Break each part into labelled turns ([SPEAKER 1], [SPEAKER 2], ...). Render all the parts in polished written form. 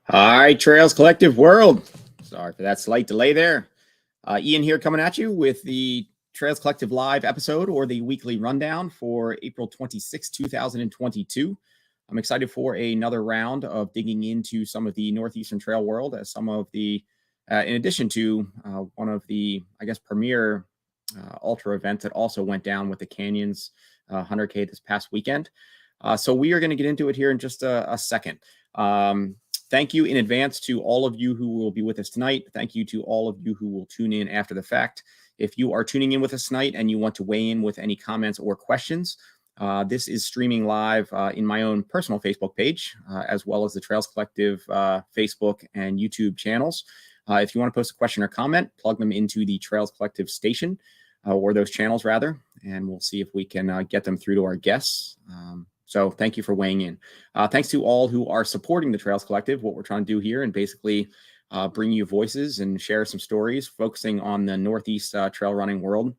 [SPEAKER 1] Hi, Trails Collective world. Sorry for that slight delay there. Ian here coming at you with the Trails Collective Live episode, or the weekly rundown for April 26, 2022. I'm excited for another round of digging into some of the Northeastern Trail world, as some of the, in addition to one of the, I guess, premier ultra events that also went down with the Canyons 100K this past weekend. So we are going to get into it here in just a second. Thank you in advance to all of you who will be with us tonight. Thank you to all of you who will tune in after the fact. If you are tuning in with us tonight and you want to weigh in with any comments or questions, this is streaming live in my own personal Facebook page, as well as the Trails Collective Facebook and YouTube channels. If you want to post a question or comment, plug them into the Trails Collective station, or those channels rather, and we'll see if we can get them through to our guests. So thank you for weighing in. Thanks to all who are supporting the Trails Collective, what we're trying to do here, and basically bring you voices and share some stories, focusing on the Northeast trail running world,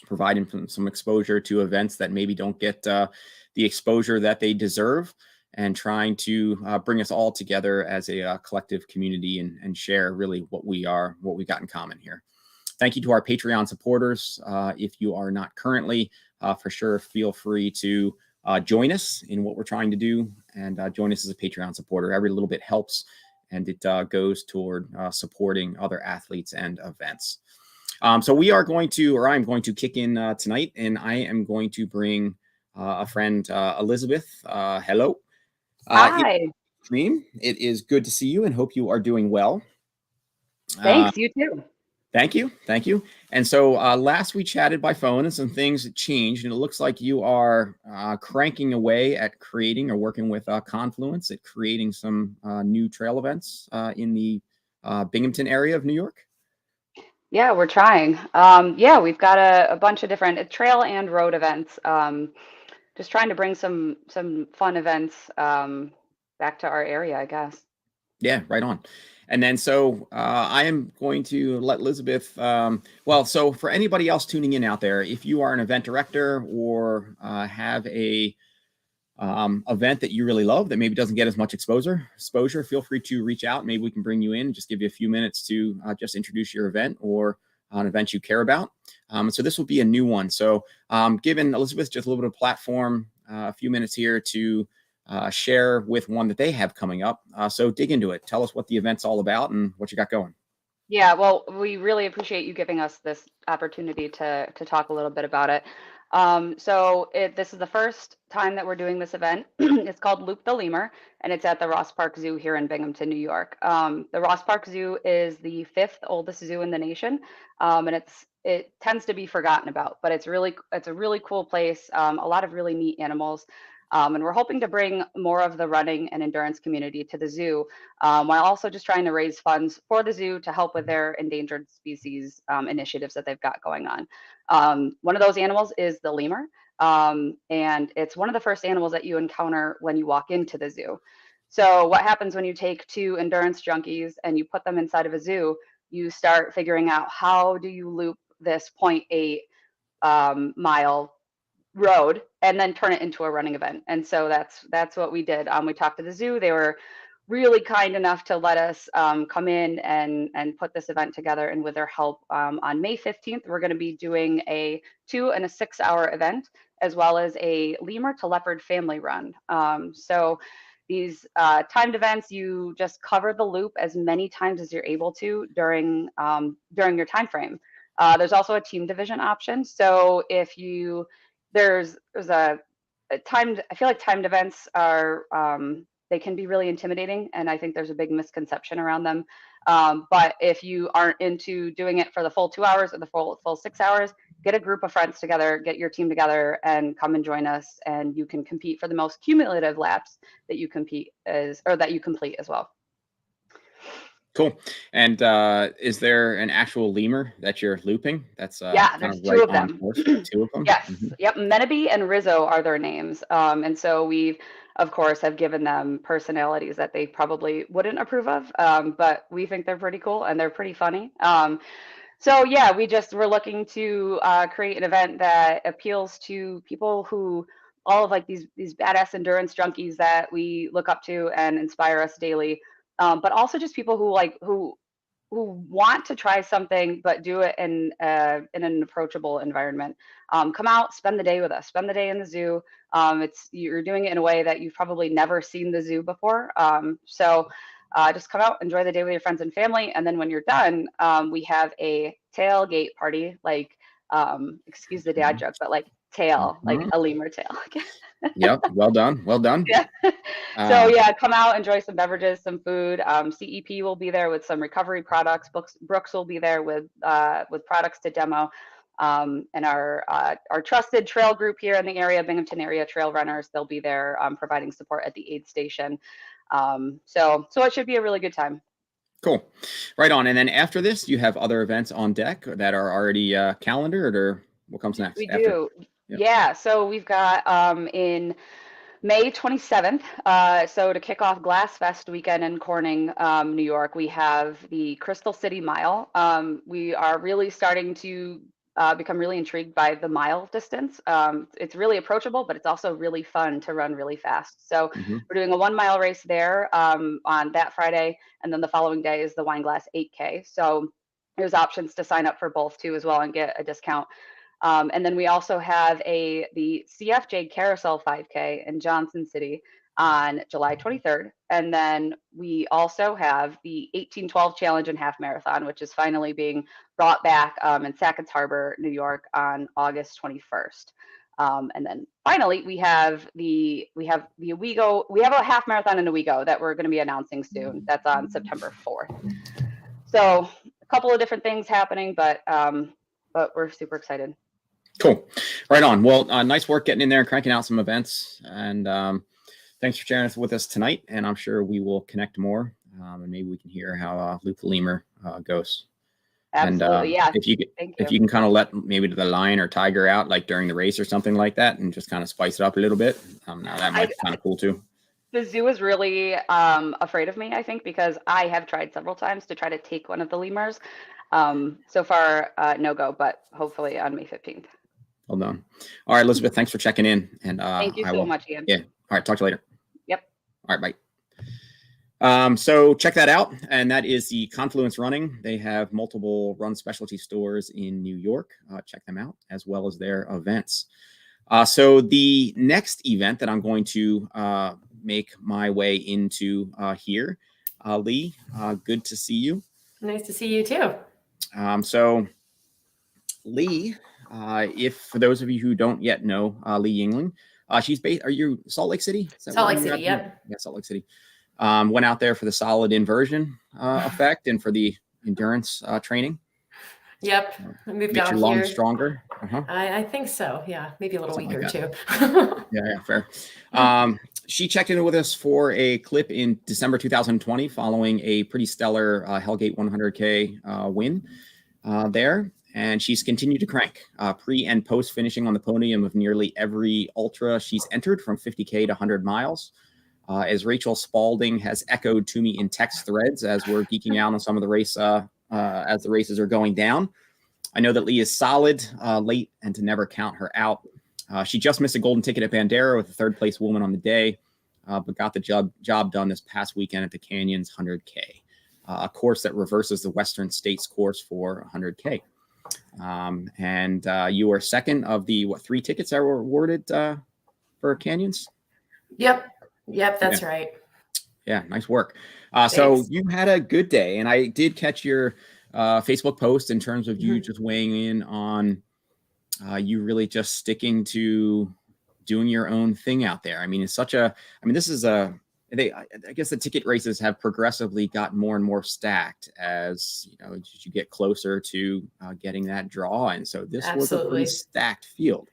[SPEAKER 1] providing some exposure to events that maybe don't get the exposure that they deserve, and trying to bring us all together as a collective community and share really what we got in common here. Thank you to our Patreon supporters. If you are not currently, for sure, feel free to join us in what we're trying to do, and join us as a Patreon supporter. Every little bit helps, and it goes toward supporting other athletes and events. So we are going to, or I'm going to kick in tonight, and I am going to bring a friend, Elizabeth. Hello.
[SPEAKER 2] Hi.
[SPEAKER 1] It is good to see you, and hope you are doing well.
[SPEAKER 2] Thanks, you too.
[SPEAKER 1] Thank you. Thank you. And so last we chatted by phone, and some things changed, and it looks like you are cranking away at creating, or working with Confluence at creating some new trail events in the Binghamton area of New York.
[SPEAKER 2] Yeah, we're trying. Yeah, we've got a bunch of different trail and road events. Just trying to bring some fun events back to our area, I guess.
[SPEAKER 1] Yeah, right on. And then so I am going to let Elizabeth, well, so for anybody else tuning in out there, if you are an event director or have a event that you really love that maybe doesn't get as much exposure, feel free to reach out. Maybe we can bring you in and just give you a few minutes to just introduce your event or an event you care about. So this will be a new one. So giving Elizabeth just a little bit of platform, a few minutes here to share with one that they have coming up. So dig into it. Tell us what the event's all about and what you got going.
[SPEAKER 2] Yeah, well, we really appreciate you giving us this opportunity to talk a little bit about it. This is the first time that we're doing this event. It's called Loop the Lemur, and it's at the Ross Park Zoo here in Binghamton, New York. The Ross Park Zoo is the 5th oldest zoo in the nation, and it tends to be forgotten about, but it's a really cool place. A lot of really neat animals. And we're hoping to bring more of the running and endurance community to the zoo, while also just trying to raise funds for the zoo to help with their endangered species initiatives that they've got going on. One of those animals is the lemur, and it's one of the first animals that you encounter when you walk into the zoo. So what happens when you take two endurance junkies and you put them inside of a zoo? You start figuring out, how do you loop this 0.8 mile road and then turn it into a running event. And so that's what we did. We talked to the zoo. They were really kind enough to let us come in and put this event together. And with their help, on May 15th, we're going to be doing a 2 and a 6 hour event, as well as a lemur to leopard family run. So these timed events, you just cover the loop as many times as you're able to during your time frame. There's also a team division option. So if you there's a timed, I feel like timed events are they can be really intimidating, and I think there's a big misconception around them. But if you aren't into doing it for the full 2 hours or the full 6 hours, get a group of friends together, get your team together, and come and join us. And you can compete for the most cumulative laps that you complete as well.
[SPEAKER 1] Cool. And is there an actual lemur that you're looping? That's
[SPEAKER 2] Yeah, there's two of them.
[SPEAKER 1] Two of them?
[SPEAKER 2] Yes.
[SPEAKER 1] Mm-hmm.
[SPEAKER 2] Yep. Menabee and Rizzo are their names. And so we've, of course, have given them personalities that they probably wouldn't approve of. But we think they're pretty cool and they're pretty funny. So yeah, we're looking to create an event that appeals to people who, all of like these badass endurance junkies that we look up to and inspire us daily, but also just people who want to try something but do it in an approachable environment. Come out, spend the day with us, spend the day in the zoo. You're doing it in a way that you've probably never seen the zoo before. So just come out, enjoy the day with your friends and family, and then when you're done, we have a tailgate party, like excuse the dad joke, but like tail, like a lemur tail.
[SPEAKER 1] Yep. Well done. Well done.
[SPEAKER 2] Yeah. So yeah, come out, enjoy some beverages, some food. CEP will be there with some recovery products. Brooks will be there with products to demo. And our trusted trail group here in the area, Binghamton area trail runners, they'll be there providing support at the aid station. So it should be a really good time.
[SPEAKER 1] Cool. Right on. And then after this, you have other events on deck that are already calendared, or what comes next?
[SPEAKER 2] We do. Yep. Yeah. So we've got in May 27th. So to kick off Glass Fest weekend in Corning, New York, we have the Crystal City Mile. We are really starting to become really intrigued by the mile distance. It's really approachable, but it's also really fun to run really fast. So we're doing a 1 mile race there on that Friday. And then the following day is the Wineglass 8K. So there's options to sign up for both too as well and get a discount. And then we also have the CFJ Carousel 5K in Johnson City on July 23rd. And then we also have the 1812 Challenge and Half Marathon, which is finally being brought back in Sackett's Harbor, New York on August 21st. And then finally, we have the Owego. We have a half marathon in Owego that we're going to be announcing soon. That's on September 4th. So a couple of different things happening, but we're super excited.
[SPEAKER 1] Cool. Right on. Well, nice work getting in there and cranking out some events. And thanks for sharing this with us tonight. And I'm sure we will connect more. And maybe we can hear how Loop the Lemur goes.
[SPEAKER 2] Absolutely.
[SPEAKER 1] And,
[SPEAKER 2] yeah.
[SPEAKER 1] If you can kind of let maybe the lion or tiger out like during the race or something like that, and just kind of spice it up a little bit. Now that might be kind of cool too.
[SPEAKER 2] The zoo is really afraid of me, I think, because I have tried several times to try to take one of the lemurs. So far, no go, but hopefully on May 15th.
[SPEAKER 1] Well done. All right, Elizabeth, thanks for checking in. And
[SPEAKER 2] thank you so much, Ian.
[SPEAKER 1] Yeah. All right. Talk to you later.
[SPEAKER 2] Yep.
[SPEAKER 1] All right. Bye. So check that out. And that is the Confluence Running. They have multiple run specialty stores in New York. Check them out, as well as their events. So the next event that I'm going to make my way into here, Lee, good to see you.
[SPEAKER 3] Nice to see you too.
[SPEAKER 1] So Lee, if for those of you who don't yet know Leah Yingling, she's based. Are you Salt Lake City?
[SPEAKER 3] Salt Lake City, yep.
[SPEAKER 1] Yeah, Salt Lake City. Went out there for the solid inversion effect and for the endurance training.
[SPEAKER 3] Yep, I moved down
[SPEAKER 1] your lungs
[SPEAKER 3] here.
[SPEAKER 1] Stronger.
[SPEAKER 3] I think so. Yeah, maybe a little
[SPEAKER 1] Something
[SPEAKER 3] weaker
[SPEAKER 1] like
[SPEAKER 3] too.
[SPEAKER 1] Yeah, fair. She checked in with us for a clip in December 2020, following a pretty stellar Hellgate 100K win there. And she's continued to crank pre and post finishing on the podium of nearly every ultra she's entered, from 50K to 100 miles. As Rachel Spalding has echoed to me in text threads as we're geeking out on some of the race as the races are going down. I know that Lee is solid late, and to never count her out. She just missed a golden ticket at Bandera with the third place woman on the day, but got the job done this past weekend at the Canyons 100K, a course that reverses the Western States course for 100K. And you were second of the 3 tickets that were awarded for Canyons?
[SPEAKER 3] Yep, that's right.
[SPEAKER 1] Yeah, nice work. So you had a good day, and I did catch your Facebook post in terms of you just weighing in on you really just sticking to doing your own thing out there. I mean, this is I guess the ticket races have progressively gotten more and more stacked as you get closer to getting that draw. And so this was a pretty stacked field.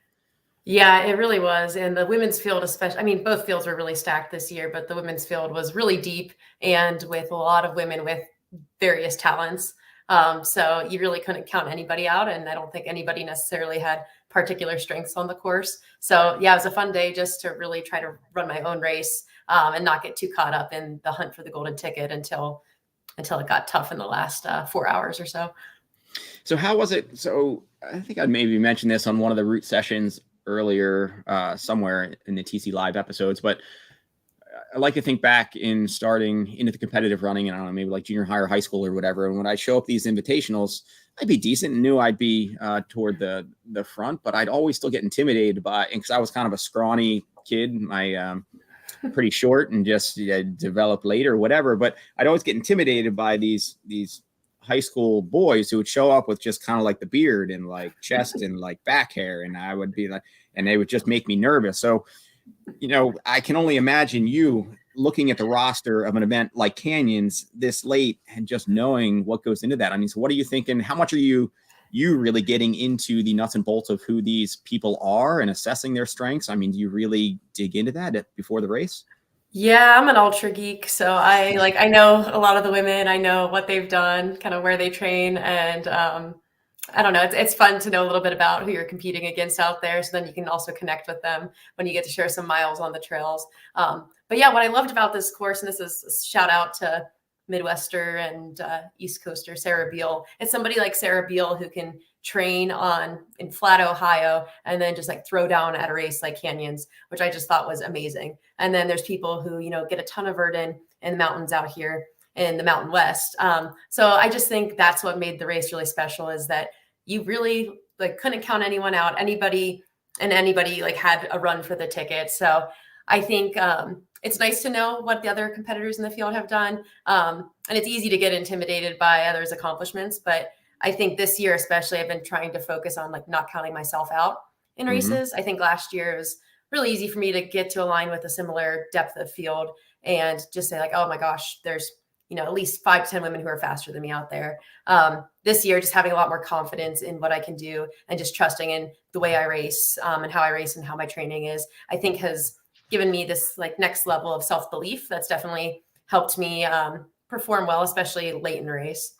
[SPEAKER 3] Yeah, it really was. And the women's field, especially, I mean, both fields were really stacked this year, but the women's field was really deep and with a lot of women with various talents. So you really couldn't count anybody out. And I don't think anybody necessarily had particular strengths on the course. So yeah, it was a fun day just to really try to run my own race and not get too caught up in the hunt for the golden ticket until it got tough in the last 4 hours or so.
[SPEAKER 1] So how was it? So I think I'd maybe mentioned this on one of the route sessions earlier somewhere in the TC Live episodes, but I like to think back in starting into the competitive running, and I don't know, maybe like junior high or high school or whatever. And when I show up these invitationals, I'd be decent and knew I'd be toward the front, but I'd always still get intimidated by, because I was kind of a scrawny kid. My pretty short and just developed later or whatever. But I'd always get intimidated by these high school boys who would show up with just kind of like the beard and like chest and like back hair. And I would be like, and they would just make me nervous. So, I can only imagine you looking at the roster of an event like Canyons this late and just knowing what goes into that. I mean, so what are you thinking? How much are you really getting into the nuts and bolts of who these people are and assessing their strengths? I mean, do you really dig into that before the race?
[SPEAKER 3] Yeah, I'm an ultra geek. So I know a lot of the women, I know what they've done, kind of where they train. And I don't know, it's fun to know a little bit about who you're competing against out there. So then you can also connect with them when you get to share some miles on the trails. But yeah, what I loved about this course, and this is a shout out to Midwester and East Coaster Sarah Beal. It's somebody like Sarah Beal who can train in flat Ohio and then just like throw down at a race like Canyons, which I just thought was amazing. And then there's people who, get a ton of verdin in the mountains out here in the Mountain West. So I just think that's what made the race really special, is that you really couldn't count anyone out. Anybody had a run for the ticket. So I think it's nice to know what the other competitors in the field have done. And it's easy to get intimidated by others' accomplishments. But I think this year, especially, I've been trying to focus on not counting myself out in races. I think last year it was really easy for me to get to align with a similar depth of field and just say oh my gosh, there's, at least 5 to 10 women who are faster than me out there. This year, just having a lot more confidence in what I can do and just trusting in the way I race and how I race and how my training is, I think has given me this next level of self-belief that's definitely helped me perform well, especially late in the race.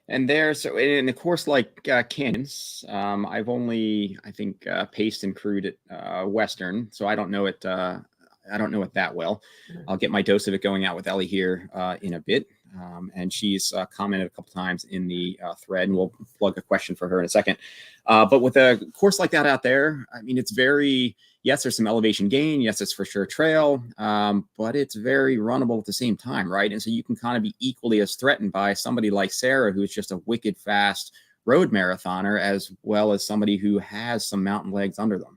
[SPEAKER 1] And so in a course like Canyons, I've only, I think, paced and crewed at Western, so I don't know it. I don't know it that well. I'll get my dose of it going out with Ellie here in a bit. And she's commented a couple times in the thread, and we'll plug a question for her in a second. But with a course like that out there, I mean, it's yes, there's some elevation gain. Yes, it's for sure trail, but it's very runnable at the same time, right? And so you can kind of be equally as threatened by somebody like Sarah, who's just a wicked fast road marathoner, as well as somebody who has some mountain legs under them.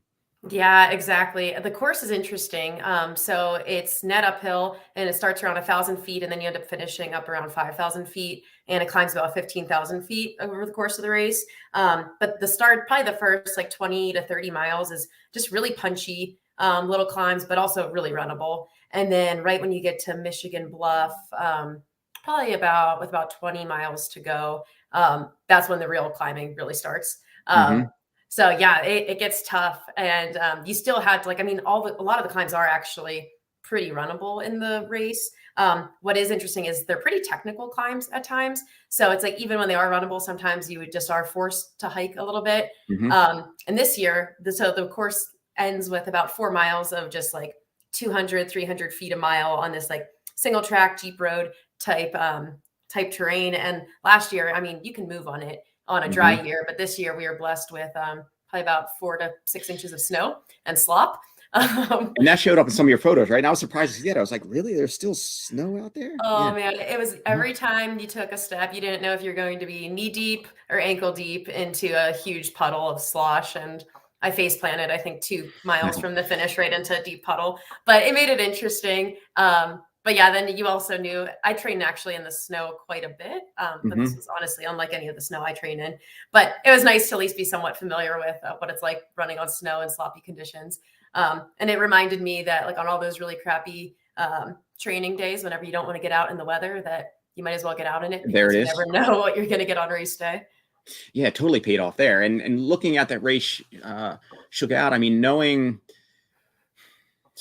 [SPEAKER 3] Yeah, exactly. The course is interesting. So it's net uphill and it starts around 1,000 feet and then you end up finishing up around 5,000 feet and it climbs about 15,000 feet over the course of the race. But the start, probably the first 20 to 30 miles is just really punchy, little climbs, but also really runnable. And then right when you get to Michigan Bluff, probably with about 20 miles to go, that's when the real climbing really starts. So yeah, it gets tough, and you still had to a lot of the climbs are actually pretty runnable in the race. What is interesting is they're pretty technical climbs at times. So it's even when they are runnable, sometimes you just are forced to hike a little bit. And this year, the course ends with about 4 miles of just 200, 300 feet a mile on this single track Jeep road type terrain. And last year, you can move on it on a dry year, but this year we were blessed with probably about 4 to 6 inches of snow and slop.
[SPEAKER 1] And that showed up in some of your photos, right? And I was surprised to see that. I was like, really? There's still snow out there?
[SPEAKER 3] Oh man, it was every time you took a step, you didn't know if you're going to be knee deep or ankle deep into a huge puddle of slosh. And I face planted, I think 2 miles from the finish right into a deep puddle, but it made it interesting. But yeah, then you also knew I trained actually in the snow quite a bit, but this was honestly unlike any of the snow I train in. But it was nice to at least be somewhat familiar with what it's like running on snow and sloppy conditions. And it reminded me that on all those really crappy training days, whenever you don't want to get out in the weather, that you might as well get out in it.
[SPEAKER 1] There it is.
[SPEAKER 3] You never know what you're going to get on race day.
[SPEAKER 1] Yeah, it totally paid off there. And looking at that race shook out,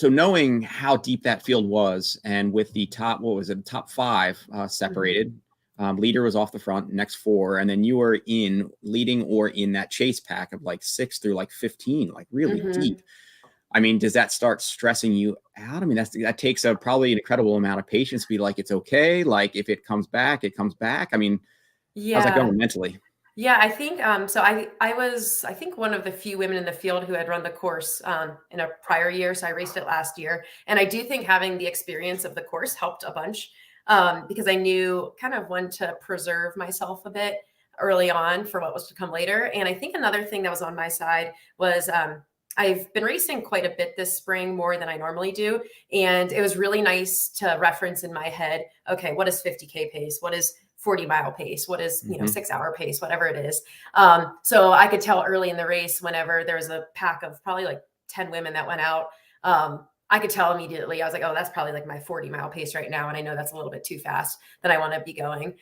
[SPEAKER 1] knowing how deep that field was, and with the top 5 separated, leader was off the front, next 4, and then you were leading or in that chase pack of 6 through 15, really deep. Does that start stressing you out? That takes probably an incredible amount of patience to be it's okay. If it comes back, it comes back. How's that going mentally?
[SPEAKER 3] Yeah, I think so. I was, I think, one of the few women in the field who had run the course in a prior year. So I raced it last year, and I do think having the experience of the course helped a bunch because I knew kind of when to preserve myself a bit early on for what was to come later. And I think another thing that was on my side was I've been racing quite a bit this spring, more than I normally do, and it was really nice to reference in my head. Okay, what is 50K pace? What is 40-mile pace? What is, 6-hour pace, whatever it is. So I could tell early in the race, whenever there was a pack of probably like 10 women that went out, I could tell immediately. I was like, oh, that's probably like my 40-mile pace right now. And I know that's a little bit too fast that I want to be going.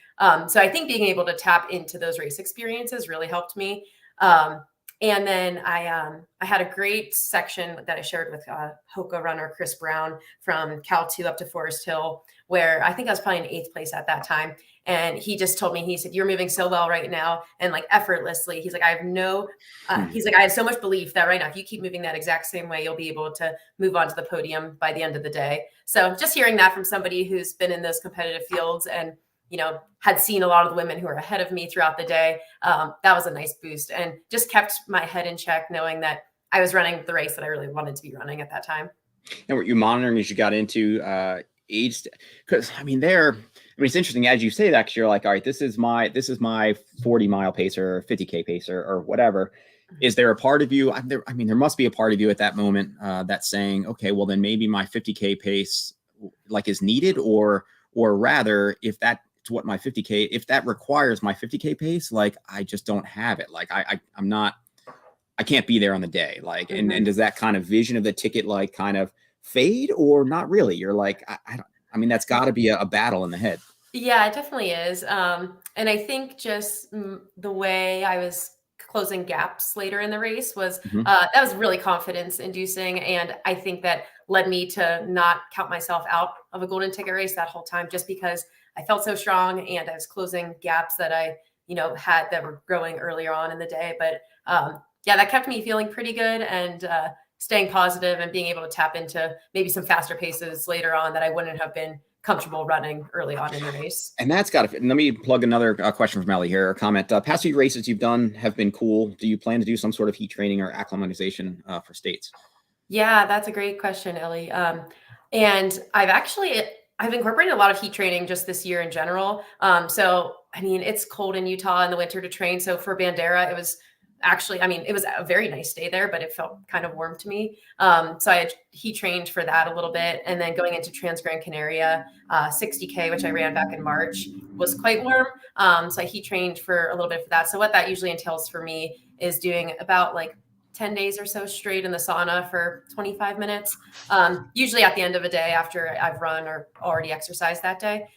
[SPEAKER 3] So I think being able to tap into those race experiences really helped me. And then I had a great section that I shared with Hoka runner Chris Brown from Cal 2 up to Forest Hill, where I think I was probably in 8th place at that time. And he just told me, he said, you're moving so well right now and like effortlessly. He's like, I have he's like, I have so much belief that right now, if you keep moving that exact same way, you'll be able to move on to the podium by the end of the day. So just hearing that from somebody who's been in those competitive fields and, had seen a lot of the women who were ahead of me throughout the day, that was a nice boost and just kept my head in check, knowing that I was running the race that I really wanted to be running at that time.
[SPEAKER 1] And were you monitoring as you got into age? Because it's interesting as you say that, because you're like, all right, this is my 40-mile pacer or 50K pacer or whatever. Is there a part of you? There must be a part of you at that moment that's saying, okay, well then maybe my 50K pace is needed, or rather, if that's what my 50K, if that requires my 50K pace, I just don't have it. I can't be there on the day. And does that kind of vision of the ticket kind of fade, or not really? You're like, that's got to be a battle in the head.
[SPEAKER 3] Yeah, it definitely is. And I think just the way I was closing gaps later in the race was that was really confidence inducing. And I think that led me to not count myself out of a golden ticket race that whole time, just because I felt so strong and I was closing gaps that I, had that were growing earlier on in the day. But that kept me feeling pretty good and staying positive and being able to tap into maybe some faster paces later on that I wouldn't have been comfortable running early on in the race.
[SPEAKER 1] And that's got to fit. And let me plug another question from Ellie here, a comment. Past few races you've done have been cool. Do you plan to do some sort of heat training or acclimatization for states?
[SPEAKER 3] Yeah, that's a great question, Ellie. And I've incorporated a lot of heat training just this year in general. It's cold in Utah in the winter to train. So for Bandera, it was actually, it was a very nice day there, but it felt kind of warm to me. So I had heat trained for that a little bit. And then going into Trans Gran Canaria, 60K, which I ran back in March, was quite warm. So I heat trained for a little bit for that. So what that usually entails for me is doing about 10 days or so straight in the sauna for 25 minutes, usually at the end of a day after I've run or already exercised that day.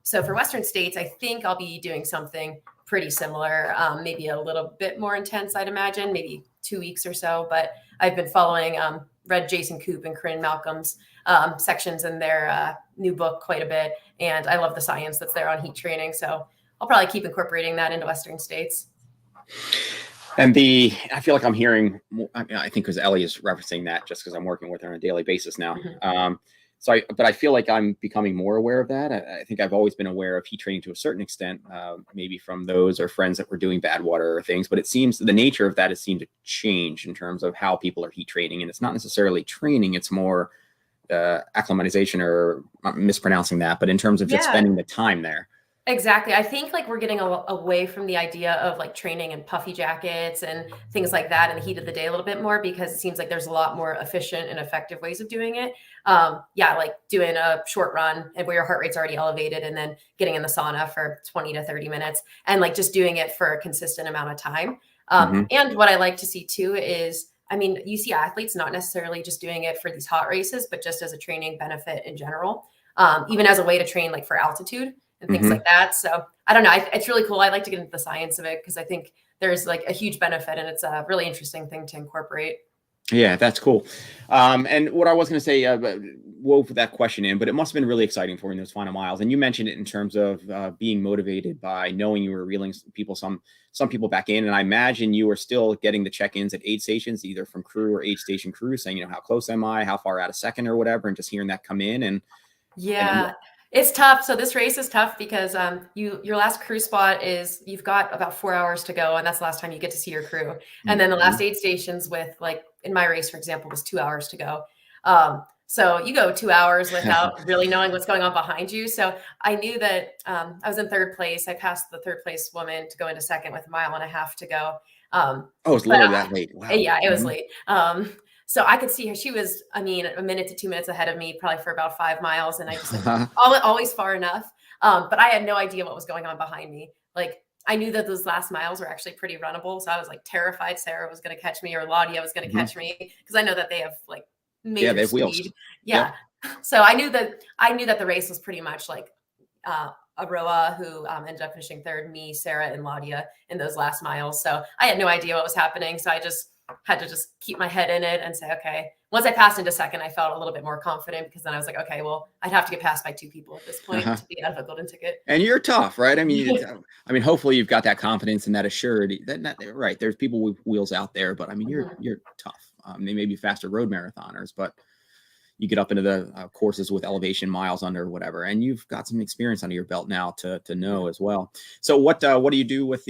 [SPEAKER 3] So for Western states, I think I'll be doing something pretty similar, maybe a little bit more intense, I'd imagine, maybe 2 weeks or so. But I've been following, read Jason Koop and Corinne Malcolm's sections in their new book quite a bit. And I love the science that's there on heat training. So I'll probably keep incorporating that into Western states.
[SPEAKER 1] And I feel like I'm hearing, I think because Ellie is referencing that just because I'm working with her on a daily basis now. But I feel like I'm becoming more aware of that. I think I've always been aware of heat training to a certain extent, maybe from those or friends that were doing bad water or things, but it seems the nature of that has seemed to change in terms of how people are heat training. And it's not necessarily training, it's more acclimatization, or I'm mispronouncing that, but in terms of just spending the time there.
[SPEAKER 3] Exactly. I think we're getting away from the idea of training in puffy jackets and things like that in the heat of the day a little bit more, because it seems like there's a lot more efficient and effective ways of doing it. Doing a short run and where your heart rate's already elevated and then getting in the sauna for 20 to 30 minutes and just doing it for a consistent amount of time. And what I like to see too is, you see athletes not necessarily just doing it for these hot races, but just as a training benefit in general, even as a way to train for altitude and things like that. So I don't know. It's really cool. I like to get into the science of it because I think there's a huge benefit and it's a really interesting thing to incorporate.
[SPEAKER 1] Yeah, that's cool. And what I was going to say, wove that question in, but it must have been really exciting for you in those final miles. And you mentioned it in terms of being motivated by knowing you were reeling some people back in. And I imagine you were still getting the check-ins at aid stations, either from crew or aid station crew, saying, how close am I, how far out of second or whatever, and just hearing that come in. And
[SPEAKER 3] yeah. It's tough. So this race is tough because your last crew spot is you've got about 4 hours to go, and that's the last time you get to see your crew. And then the last 8 stations with, like in my race, for example, was 2 hours to go. So you go 2 hours without really knowing what's going on behind you. So I knew that I was in 3rd place. I passed the 3rd place woman to go into 2nd with 1.5 miles to go.
[SPEAKER 1] It's literally that late. Wow.
[SPEAKER 3] Yeah, it was late. So I could see her. She was, a minute to 2 minutes ahead of me, probably for about 5 miles. And I just always far enough. But I had no idea what was going on behind me. Like, I knew that those last miles were actually pretty runnable. So I was like terrified Sarah was going to catch me or Laudia was going to catch me, because I know that they have like major
[SPEAKER 1] they have
[SPEAKER 3] speed.
[SPEAKER 1] wheels.
[SPEAKER 3] Yeah. So I knew that the race was pretty much like Aroa, who ended up finishing 3rd, me, Sarah, and Laudia in those last miles. So I had no idea what was happening. So I just had to just keep my head in it and say, okay. Once I passed into 2nd, I felt a little bit more confident, because then I was like, okay, well, I'd have to get passed by 2 people at this point to be out of a golden ticket.
[SPEAKER 1] And you're tough, right? Hopefully you've got that confidence and that assurity. Right. There's people with wheels out there, but you're tough. They may be faster road marathoners, but you get up into the courses with elevation miles under whatever, and you've got some experience under your belt now to know as well. So what do you do with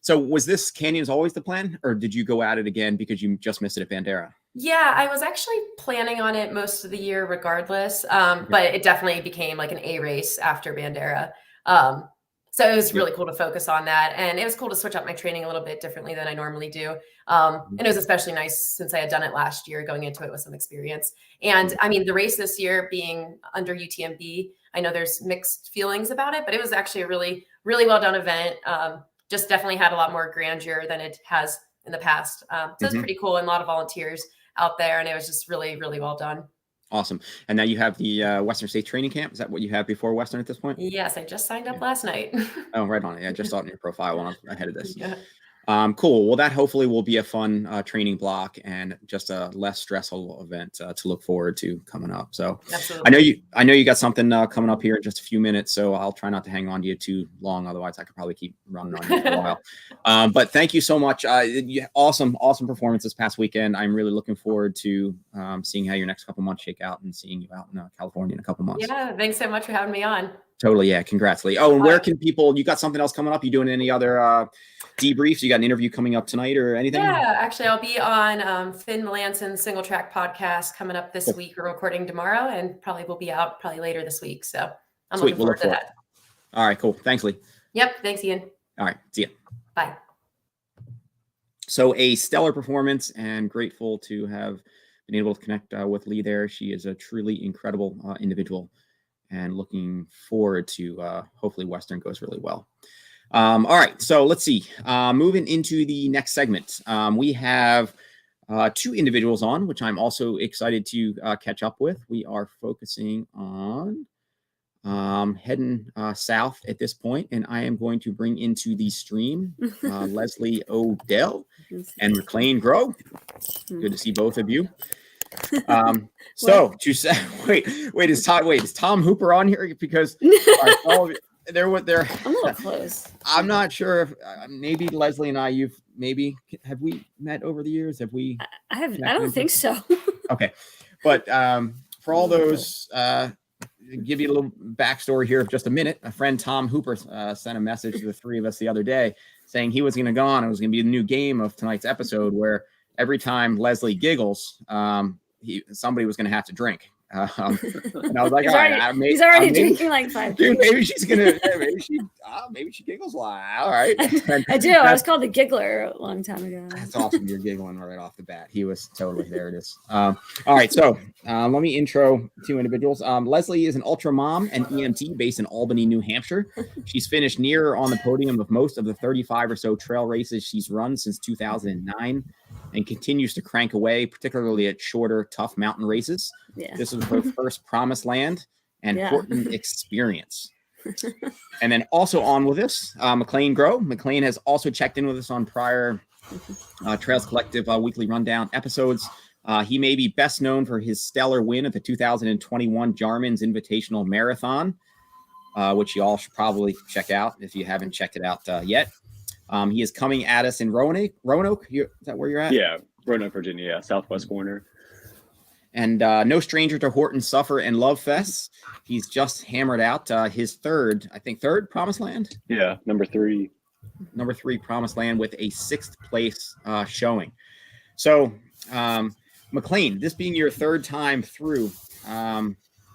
[SPEAKER 1] so was this Canyons always the plan, or did you go at it again because you just missed it at Bandera?
[SPEAKER 3] Yeah, I was actually planning on it most of the year regardless. But it definitely became like an A race after Bandera. So it was really cool to focus on that. And it was cool to switch up my training a little bit differently than I normally do. And it was especially nice since I had done it last year, going into it with some experience. And the race this year being under UTMB, I know there's mixed feelings about it, but it was actually a really, really well done event. Just definitely had a lot more grandeur than it has in the past. So it's pretty cool, and a lot of volunteers out there. And it was just really, really well done.
[SPEAKER 1] Awesome. And now you have the Western State Training Camp. Is that what you have before Western at this point?
[SPEAKER 3] Yes, I just signed up last night.
[SPEAKER 1] Oh, right on. Yeah, I just saw it in your profile when I was ahead of this.
[SPEAKER 3] Yeah.
[SPEAKER 1] Cool. Well, that hopefully will be a fun training block and just a less stressful event to look forward to coming up. So absolutely. I know you got something coming up here in just a few minutes, so I'll try not to hang on to you too long. Otherwise I could probably keep running on you for a while. But thank you so much. Awesome performance this past weekend. I'm really looking forward to seeing how your next couple months shake out and seeing you out in California in a couple months.
[SPEAKER 3] Yeah. Thanks so much for having me on.
[SPEAKER 1] Totally. Yeah. Congrats, Lee. Oh, and where can people, you got something else coming up? You doing any other debriefs? You got an interview coming up tonight or anything?
[SPEAKER 3] Yeah, actually I'll be on Finn Melanson's Single Track podcast coming up this week. We're recording tomorrow, and probably will be out later this week. So I'm looking forward to that.
[SPEAKER 1] All right, cool. Thanks, Lee.
[SPEAKER 3] Yep. Thanks, Ian.
[SPEAKER 1] All right. See ya.
[SPEAKER 3] Bye.
[SPEAKER 1] So a stellar performance, and grateful to have been able to connect with Lee there. She is a truly incredible individual, and looking forward to hopefully Western goes really well. All right, so let's see. Moving into the next segment, we have 2 individuals on, which I'm also excited to catch up with. We are focusing on heading south at this point, and I am going to bring into the stream Leslie O'Dell and McLane Grow. Good to see both of you. So to say, wait, is Tom Hooper on here? Because I'm a little close. I'm not sure if maybe Leslie and I, have we met over the years? Have we? I
[SPEAKER 4] don't think so.
[SPEAKER 1] Okay. But for all those, give you a little backstory here of just a minute. A friend, Tom Hooper, sent a message to the 3 of us the other day saying he was going to go on. It was going to be the new game of tonight's episode, where every time Leslie giggles, somebody was going to have to drink. And I was like,
[SPEAKER 4] he's already drinking like 5
[SPEAKER 1] dude, maybe she's gonna maybe she giggles a lot. All right.
[SPEAKER 4] I do. I was called the giggler a long time ago.
[SPEAKER 1] That's awesome. You're giggling right off the bat. He was totally there. It is. All right. So let me intro 2 individuals. Leslie is an ultra mom and EMT based in Albany, New Hampshire. She's finished near on the podium of most of the 35 or so trail races she's run since 2009, and continues to crank away, particularly at shorter, tough mountain races. Yeah. This was her first Promiseland and Horton experience. And then also on with us, McLane Grow. McLane has also checked in with us on prior Trails Collective weekly rundown episodes. He may be best known for his stellar win at the 2021 Jarman's Invitational Marathon, which you all should probably check out if you haven't checked it out yet. He is coming at us in Roanoke. Is that where you're at?
[SPEAKER 5] Yeah, Roanoke, Virginia, southwest corner.
[SPEAKER 1] And no stranger to Horton Suffer and Love Fests. He's just hammered out his third Promiseland.
[SPEAKER 5] Yeah, number 3
[SPEAKER 1] Promiseland with a 6th place showing. So, McLane, this being your 3rd time through,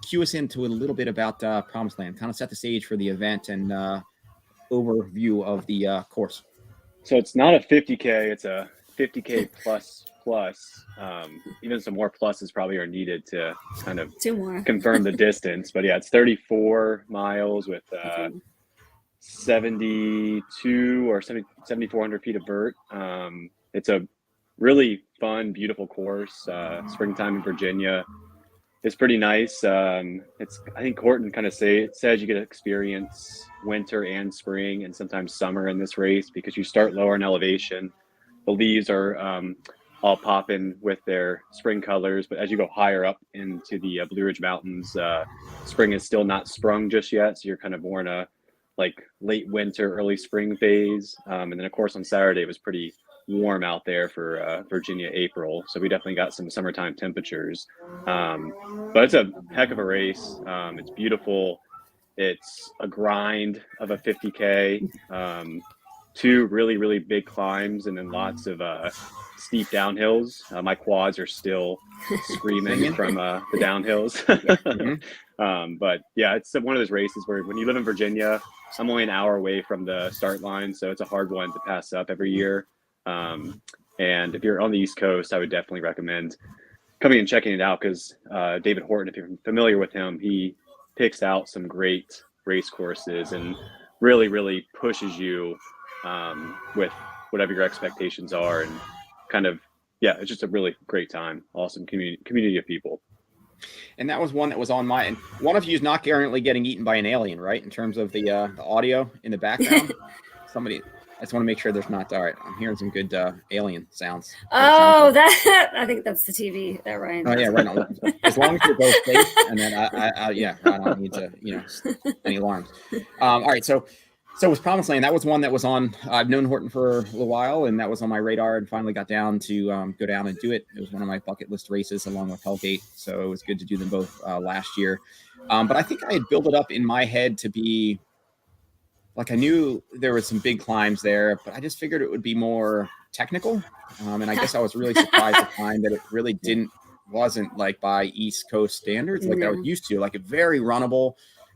[SPEAKER 1] cue us into a little bit about Promiseland. Kind of set the stage for the event and overview of the course.
[SPEAKER 5] So it's not a 50K, it's a 50K plus. Even some more pluses probably are needed to kind of
[SPEAKER 4] 2 more.
[SPEAKER 5] confirm the distance. But yeah, it's 34 miles with 72 or 7,400 feet of vert. It's a really fun, beautiful course. Springtime in Virginia is pretty nice. I think Horton kind of says you get to experience winter and spring and sometimes summer in this race because you start lower in elevation. The leaves are all popping with their spring colors, but as you go higher up into the Blue Ridge Mountains, spring is still not sprung just yet, so you're kind of more in a like late winter, early spring phase. And then of course on Saturday it was pretty warm out there for Virginia April, so we definitely got some summertime temperatures. But it's a heck of a race. It's beautiful. It's a grind of a 50K. 2 really, really big climbs and then lots of steep downhills. My quads are still screaming from the downhills. But yeah, it's one of those races where when you live in Virginia, I'm only an hour away from the start line, so it's a hard one to pass up every year. And if you're on the East Coast, I would definitely recommend coming and checking it out because David Horton, if you're familiar with him, he picks out some great race courses and really, really pushes you with whatever your expectations are, and kind of, yeah, it's just a really great time. Awesome community of people.
[SPEAKER 1] And that was one that was on my, and one of you is not currently getting eaten by an alien, right? In terms of the audio in the background. Somebody, I just want to make sure there's not, all right, I'm hearing some good alien sounds.
[SPEAKER 4] Oh, that I think that's the TV that Ryan.
[SPEAKER 1] Oh yeah, right on. As long as you're both safe, and then I don't need to, any alarms. All right, so with Promiseland, that was one that was on. I've known Horton for a little while, and that was on my radar. And finally got down to go down and do it. It was one of my bucket list races, along with Hellgate. So it was good to do them both last year. But I think I had built it up in my head to be like, I knew there was some big climbs there, but I just figured it would be more technical. And I guess I was really surprised to find that it really wasn't like by East Coast standards like I was used to. Like, a very runnable.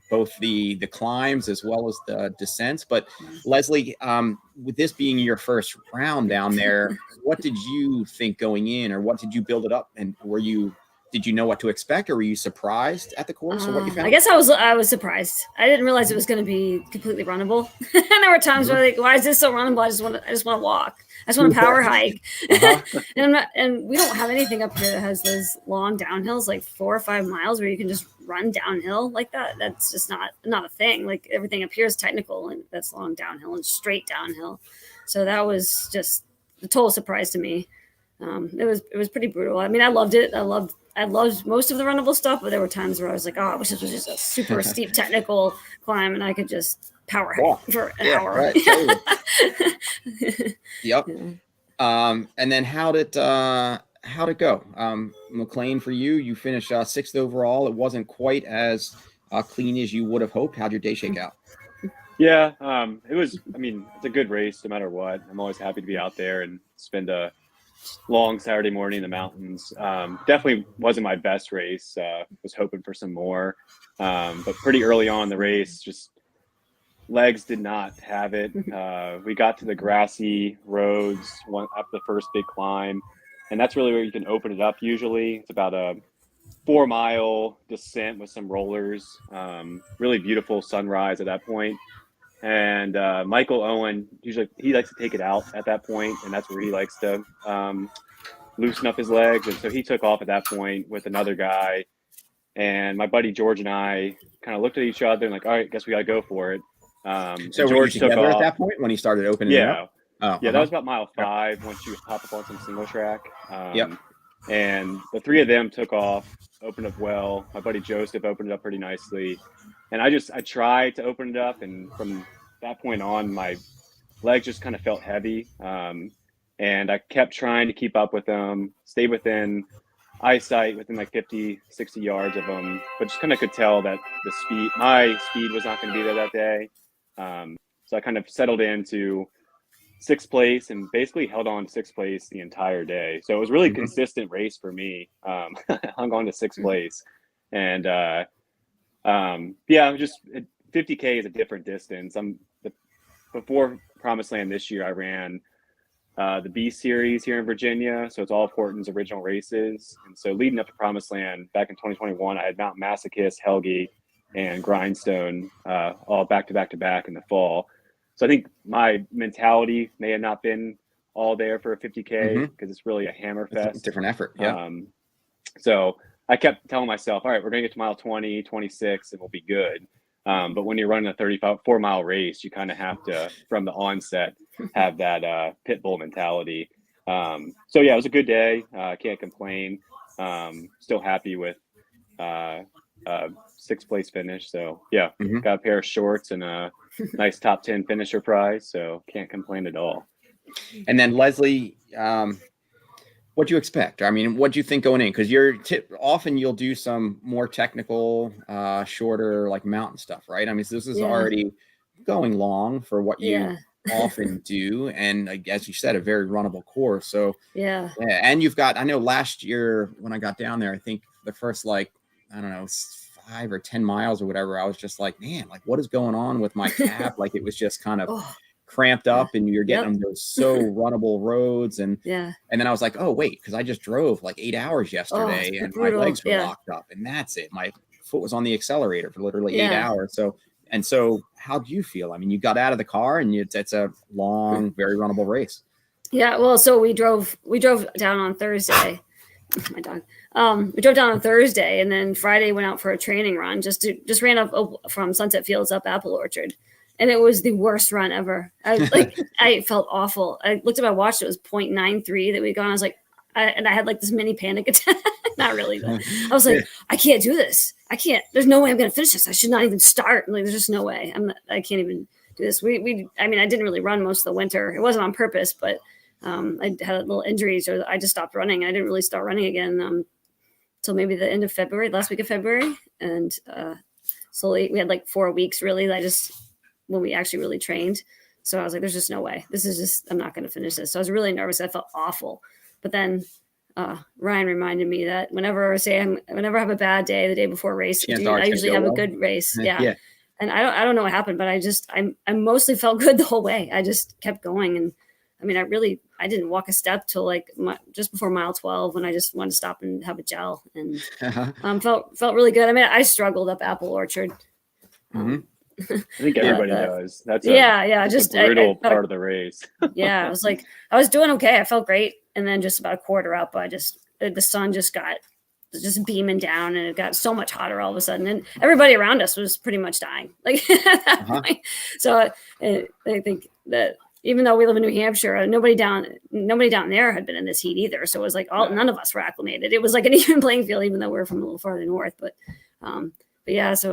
[SPEAKER 1] Both the climbs as well as the descents. But Leslie, with this being your first round down there, what did you think going in, or what did you build it up? And did you know what to expect, or were you surprised at the course or what you found?
[SPEAKER 4] I guess I was surprised. I didn't realize it was going to be completely runnable. And there were times where like, why is this so runnable? I just want to walk. I just want to power hike. And we don't have anything up here that has those long downhills, like 4 or 5 miles where you can just run downhill like that. That's just not a thing. Like, everything up here is technical, and that's long downhill and straight downhill. So that was just a total surprise to me. It was pretty brutal. I mean, I loved it. I loved most of the runnable stuff, but there were times where I was like, oh, I wish this was just a super steep technical climb and I could just power hike for an hour.
[SPEAKER 1] Right, totally. Yep. And then how'd it go? McLane, for you finished 6th overall. It wasn't quite as clean as you would have hoped. How'd your day shake out?
[SPEAKER 5] Yeah, it was, it's a good race no matter what. I'm always happy to be out there and spend a long Saturday morning in the mountains. Definitely wasn't my best race. Was hoping for some more. But pretty early on in the race, just legs did not have it. We got to the grassy roads, went up the first big climb, and that's really where you can open it up usually. It's about a 4-mile descent with some rollers. Really beautiful sunrise at that point. And Michael Owen, usually he likes to take it out at that point, and that's where he likes to loosen up his legs. And so he took off at that point with another guy. And my buddy George and I kind of looked at each other and like, all right, guess we got to go for it.
[SPEAKER 1] So George took off at that point when he started opening it up?
[SPEAKER 5] Oh, yeah, that was about mile 5 once you hop up on some single track. And the 3 of them took off, opened up well. My buddy Joseph opened it up pretty nicely. And I tried to open it up, and from that point on, my legs just kind of felt heavy. And I kept trying to keep up with them, stay within eyesight within like 50, 60 yards of them, but just kind of could tell that my speed was not going to be there that day. So I kind of settled into 6th place and basically held on to 6th place the entire day. So it was really consistent race for me. Hung on to 6th place, and just 50K is a different distance. Before Promiseland this year, I ran the B series here in Virginia. So it's all of Horton's original races. And so leading up to Promiseland back in 2021, I had Mount Masochist, Helgi, and Grindstone all back to back in the fall. So I think my mentality may have not been all there for a 50K because it's really a hammer fest.
[SPEAKER 1] It's a different effort. Yeah.
[SPEAKER 5] So I kept telling myself, all right, we're going to get to mile 20, 26, and we'll be good. But when you're running a 34-mile race, you kind of have to, from the onset, have that pit bull mentality. So yeah, it was a good day. Can't complain. Still happy with 6th place finish. So yeah, got a pair of shorts and a nice top 10 finisher prize. So can't complain at all.
[SPEAKER 1] And then Leslie, what'd you expect? I mean, what'd you think going in? Because often you'll do some more technical, shorter, like mountain stuff, right? I mean, so this is already going long for what you often do, and as you said, a very runnable course. So and you've got. I know last year when I got down there, I think the first 5 or 10 miles or whatever, I was just like, man, like what is going on with my calf? Like it was just kind of cramped up, and you're getting on those so runnable roads, and then I was like, oh wait, because I just drove like 8 hours yesterday, and my legs were locked up, and that's it. My foot was on the accelerator for literally 8 hours. So how do you feel? I mean, you got out of the car, and it's a long, very runnable race. Yeah, well, so we drove down on Thursday. My dog. We drove down on Thursday, and then Friday went out for a training run. Just ran up from Sunset Fields up Apple Orchard. And it was the worst run ever. I felt awful. I looked at my watch. It was 0.93 that we'd gone. I was like, I had like this mini panic attack. Not really, but I was like, I can't do this. I can't. There's no way I'm going to finish this. I should not even start. Like, there's just no way. I can't even do this. I didn't really run most of the winter. It wasn't on purpose, but I had a little injuries, or I just stopped running. I didn't really start running again until maybe the end of February, last week of February. And slowly, we had like 4 weeks really. When we actually really trained. So I was like, there's just no way. I'm not going to finish this. So I was really nervous. I felt awful. But then Ryan reminded me that whenever I have a bad day, the day before a race, I usually have a good race. Yeah. And I don't know what happened, but I mostly felt good the whole way. I just kept going. And I mean, I didn't walk a step till like just before mile 12 when I just wanted to stop and have a gel, and felt really good. I mean, I struggled up Apple Orchard.
[SPEAKER 5] I think everybody does. That's
[SPEAKER 2] just
[SPEAKER 5] a brutal part of the race.
[SPEAKER 2] I was like, I was doing okay. I felt great. And then just about a quarter up, the sun just beaming down, and it got so much hotter all of a sudden. And everybody around us was pretty much dying. Like at that point. So I think that even though we live in New Hampshire, nobody down there had been in this heat either. So it was like none of us were acclimated. It was like an even playing field, even though we were from a little farther north. But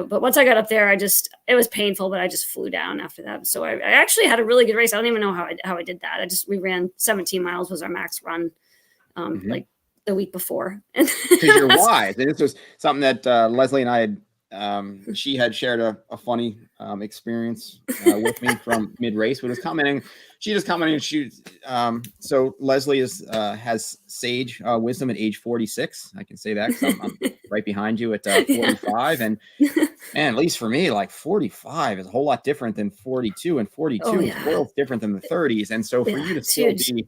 [SPEAKER 2] once I got up there, it was painful, but I just flew down after that. So I actually had a really good race. I don't even know how I did that. we ran 17 miles was our max run, like the week before. Because you're wise. And this was something that Leslie and I had, she had shared a funny experience with me from mid-race, but she just commenting. So Leslie has sage wisdom at age 46. I can say that because I'm right behind you at 45. And man, at least for me, like 45 is a whole lot different than 42, and 42 is well different than the 30s. And so for you to still be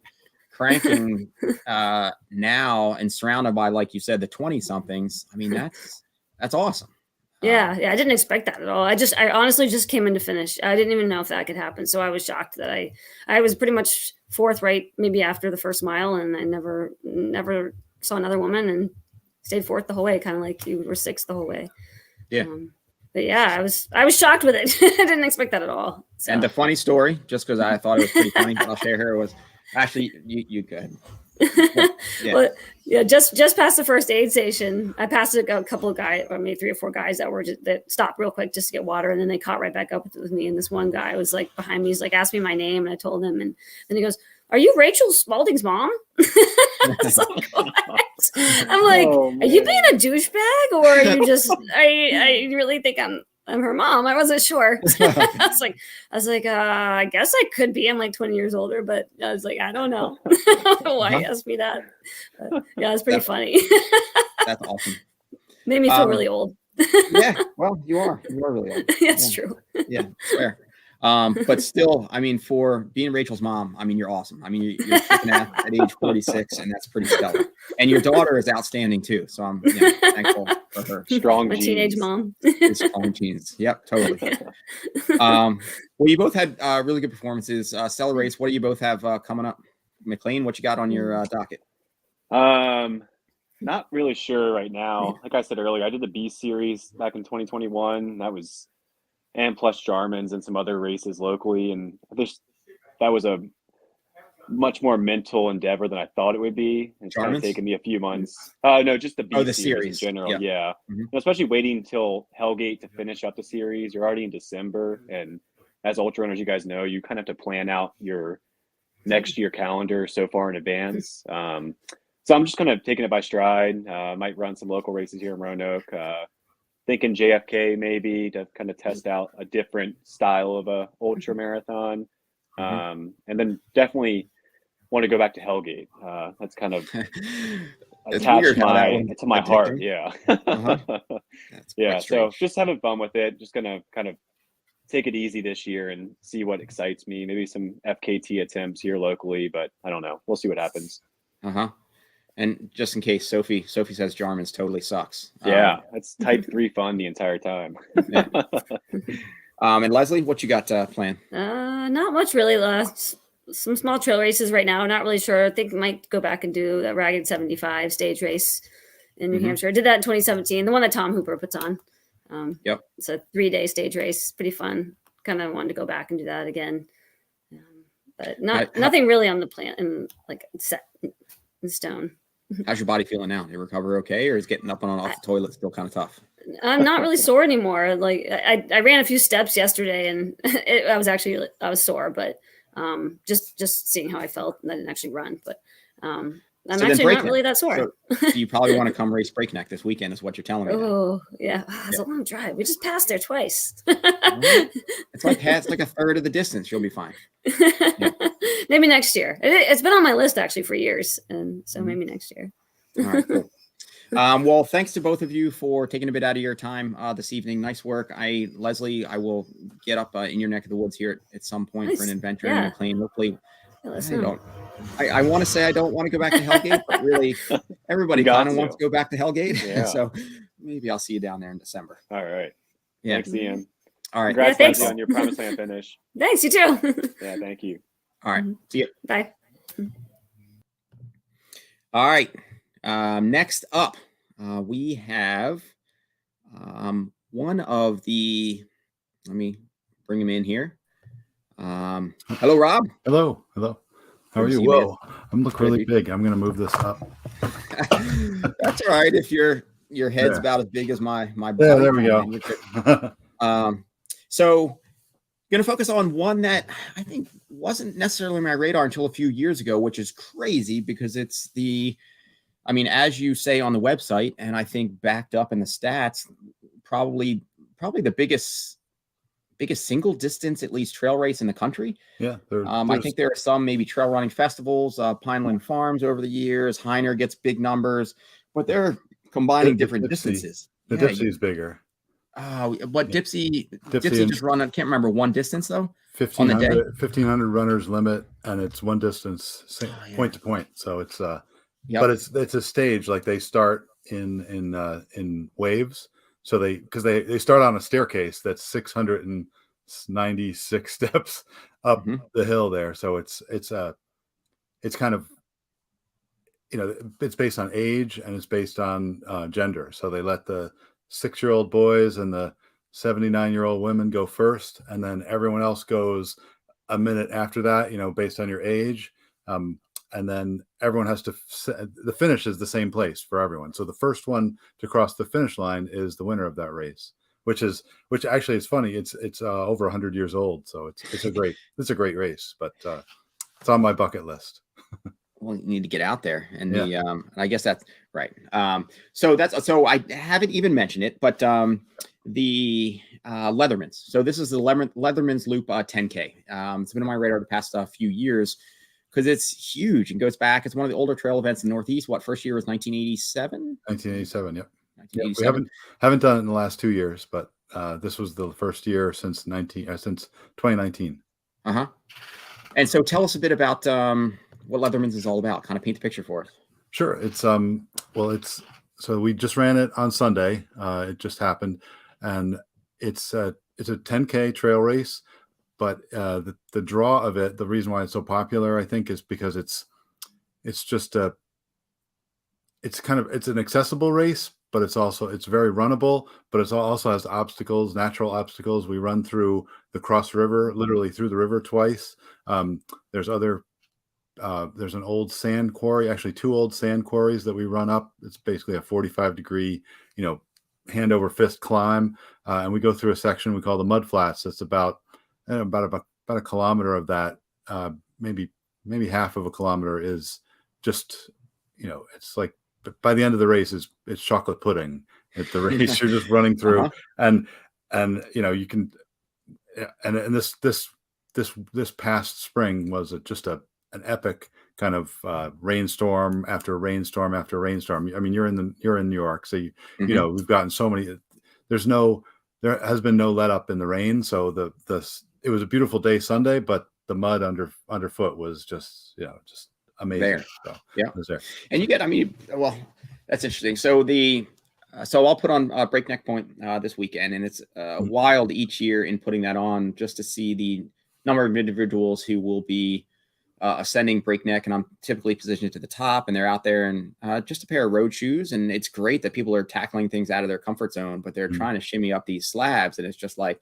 [SPEAKER 2] cranking now and surrounded by, like you said, the 20 somethings, I mean, that's awesome. Yeah, I didn't expect that at all. I honestly just came in to finish. I didn't even know if that could happen. So I was shocked that I was pretty much fourth, right, maybe after the first mile, and I never saw another woman, and stayed fourth the whole way, kind of like you were sixth the whole way. Yeah. But yeah, I was shocked with it. I didn't expect that at all. So. And the funny story, just because I thought it was pretty funny, I'll share here, was actually you go ahead. Well, just past the first aid station, I passed a couple of guys, or maybe 3 or 4 guys that stopped real quick just to get water, and then they caught right back up with me. And this one guy was like behind me, he's like asked me my name, and I told him, and then he goes,
[SPEAKER 4] are you Rachel Spalding's mom? I was like, what? I'm like, are you being a douchebag, or are you just? I really think I'm her mom. I wasn't sure. I was like, I guess I could be. I'm like 20 years older, but I was like, I don't know. Why you asked me that? But, yeah, it's pretty funny.
[SPEAKER 1] That's awesome.
[SPEAKER 4] Made me feel really old.
[SPEAKER 1] Yeah, well, you are really old.
[SPEAKER 4] That's true.
[SPEAKER 1] Yeah, I swear. But still, I mean, for being Rachel's mom, I mean, you're awesome. I mean, you're kicking ass at age 46, and that's pretty stellar. And your daughter is outstanding too. So I'm thankful for her.
[SPEAKER 5] Strong
[SPEAKER 4] My
[SPEAKER 5] genes.
[SPEAKER 4] teenage mom.
[SPEAKER 1] Strong genes. Yep, totally. Well, you both had really good performances. Stellar race. What do you both have coming up? McLean, what you got on your docket?
[SPEAKER 5] Not really sure right now. Like I said earlier, I did the B series back in 2021. And plus Jarman's and some other races locally. And that was a much more mental endeavor than I thought it would be. It's kind of taken me a few months. No, just the B series in general. Yeah. Mm-hmm. Especially waiting until Hellgate to finish up the series. You're already in December. And as ultra runners, you guys know, you kind of have to plan out your next year calendar so far in advance. So I'm just kind of taking it by stride. Might run some local races here in Roanoke. Thinking JFK maybe to kind of test out a different style of a ultra marathon. And then definitely want to go back to Hellgate. That's kind of attached to my heart. Yeah. Yeah. So just having fun with it. Just going to kind of take it easy this year and see what excites me. Maybe some FKT attempts here locally, but I don't know. We'll see what happens.
[SPEAKER 1] And just in case, Sophie says Jarman's totally sucks.
[SPEAKER 5] Yeah, that's type 3 fun the entire time.
[SPEAKER 1] Yeah. And Leslie, what you got planned?
[SPEAKER 4] Not much really. Some small trail races right now. Not really sure. I think I might go back and do that Ragged 75 stage race in New Hampshire. I did that in 2017, the one that Tom Hooper puts on. It's a 3-day stage race. Pretty fun. Kind of wanted to go back and do that again. But nothing really on the plan and like set in stone.
[SPEAKER 1] How's your body feeling now? You recover okay, or is getting up and off the toilet still kind of tough?
[SPEAKER 4] I'm not really sore anymore. Like I ran a few steps yesterday, and I was sore, but just seeing how I felt, and I didn't actually run. But I'm actually not really that sore.
[SPEAKER 1] So you probably want to come race Breakneck this weekend, is what you're telling me.
[SPEAKER 4] Oh yeah, it's a long drive. We just passed there twice.
[SPEAKER 1] It's like a third of the distance. You'll be fine. Yeah.
[SPEAKER 4] Maybe next year. It's been on my list actually for years, and so maybe next year.
[SPEAKER 1] All right, cool. Well, thanks to both of you for taking a bit out of your time this evening. Nice work. Leslie, I will get up in your neck of the woods here at some point for an adventure in McLean. Hopefully, I want to say I don't want to go back to Hellgate, but really everybody kind of wants to go back to Hellgate. Yeah. So maybe I'll see you down there in December.
[SPEAKER 5] All right.
[SPEAKER 1] Yeah.
[SPEAKER 5] Thanks, Ian.
[SPEAKER 1] All right.
[SPEAKER 5] Congrats on your Promiseland finish.
[SPEAKER 4] Thanks, you too.
[SPEAKER 5] Yeah, thank you.
[SPEAKER 1] All right. See you.
[SPEAKER 4] Bye.
[SPEAKER 1] All right. Next up, we have one of the, let me bring him in here. Hello, Rob.
[SPEAKER 6] Hello. How are you? Whoa, I'm looking really big. I'm going to move this up.
[SPEAKER 1] That's all right. If your head's about as big as my body.
[SPEAKER 6] Yeah, there we go.
[SPEAKER 1] So going to focus on one that I think wasn't necessarily on my radar until a few years ago, which is crazy because it's as you say on the website, and I think backed up in the stats, probably the biggest single distance, at least trail race in the country.
[SPEAKER 6] Yeah.
[SPEAKER 1] I think there are some maybe trail running festivals, Pineland Farms over the years. Hyner gets big numbers, but they're combining different distances.
[SPEAKER 6] The Dipsy is bigger.
[SPEAKER 1] What Dipsy just run? I can't remember one distance though.
[SPEAKER 6] 1,500 runners limit, and it's one distance point to point. So it's but it's a stage. Like they start in waves. So they start on a staircase that's 696 steps up the hill there. So it's kind of, it's based on age and it's based on gender. So they let the 6-year-old boys and the 79-year-old women go first, and then everyone else goes a minute after that, based on your age. And then everyone has to, the finish is the same place for everyone. So the first one to cross the finish line is the winner of that race, which actually is funny. It's over 100 years old. So it's a great race, but it's on my bucket list.
[SPEAKER 1] Well, you need to get out there, and
[SPEAKER 6] Yeah.
[SPEAKER 1] I guess that's right. So I haven't even mentioned it, but the Leathermans. So this is the Leatherman's Loop 10K. It's been on my radar the past few years because it's huge and goes back. It's one of the older trail events in the Northeast. First year was 1987.
[SPEAKER 6] 1987. Yep.
[SPEAKER 1] 1987.
[SPEAKER 6] We haven't done it in the last 2 years, but this was the first year since 2019.
[SPEAKER 1] And so tell us a bit about what Leatherman's is all about. Kind of paint the picture for us.
[SPEAKER 6] Sure. It's so we just ran it on Sunday. It just happened, and it's a 10K trail race. But the draw of it, the reason why it's so popular, I think, is because it's an accessible race, but it's very runnable, but it also has obstacles, natural obstacles. We run through the Cross River, literally through the river twice. There's an old sand quarry, actually 2 old sand quarries that we run up. It's basically a 45-degree, hand over fist climb. And we go through a section we call the Mud Flats. That's about a kilometer of that. Maybe half of a kilometer is just, it's like, by the end of the race it's chocolate pudding at the race. You're just running through and you can, and this past spring was just an epic kind of rainstorm after rainstorm after rainstorm. I mean, you're in New York, so we've gotten so many. There has been no let up in the rain, so it was a beautiful day Sunday, but the mud underfoot was just amazing.
[SPEAKER 1] There.
[SPEAKER 6] So,
[SPEAKER 1] yeah,
[SPEAKER 6] it was there.
[SPEAKER 1] And you get, well, that's interesting. So so I'll put on Breakneck Point this weekend, and it's wild each year in putting that on just to see the number of individuals who will be ascending Breakneck, and I'm typically positioned to the top, and they're out there in just a pair of road shoes, and it's great that people are tackling things out of their comfort zone, but they're trying to shimmy up these slabs, and it's just like,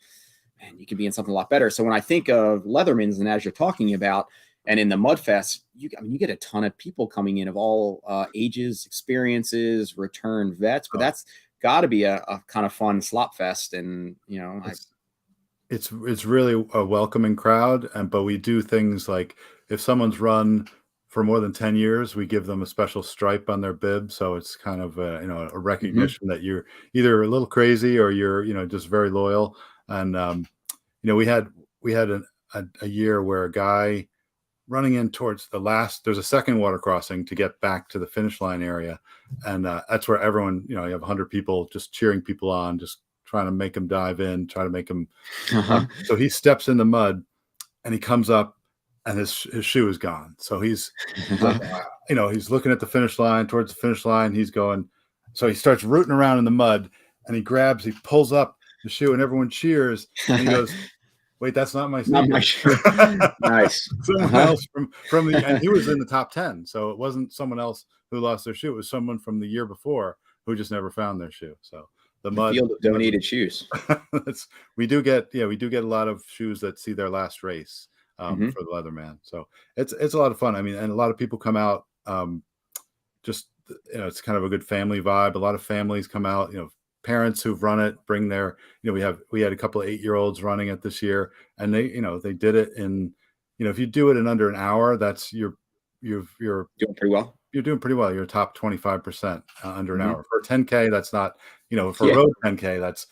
[SPEAKER 1] man, you could be in something a lot better. So when I think of Leatherman's, and as you're talking about, and in the Mudfest, you get a ton of people coming in of all ages, experiences, return vets, but that's got to be a kind of fun slop fest. And,
[SPEAKER 6] it's really a welcoming crowd. But we do things like if someone's run for more than 10 years, we give them a special stripe on their bib. So it's kind of a recognition that you're either a little crazy or you're, just very loyal. And, we had a year where a guy running in towards there's a second water crossing to get back to the finish line area. And that's where everyone, you have 100 people just cheering people on, just trying to make them dive in, try to make them. So he steps in the mud and he comes up and his shoe is gone. So he's looking at the finish line, towards the finish line. He's going, so he starts rooting around in the mud and he pulls up the shoe and everyone cheers. And he goes, wait, that's not my sneaker.
[SPEAKER 1] Not my shoe. Nice.
[SPEAKER 6] Someone else from and he was in the top 10. So it wasn't someone else who lost their shoe. It was someone from the year before who just never found their shoe. So the mud
[SPEAKER 1] field of donated shoes.
[SPEAKER 6] we do get a lot of shoes that see their last race for the Leatherman. So it's a lot of fun. And a lot of people come out. It's kind of a good family vibe. A lot of families come out. Parents who've run it bring their, we had a couple of 8-year-olds running it this year, and they did it in, if you do it in under an hour, that's you're
[SPEAKER 1] doing pretty well.
[SPEAKER 6] You're doing pretty well. You're top 25% under an hour. For 10K, that's not, for road 10K, that's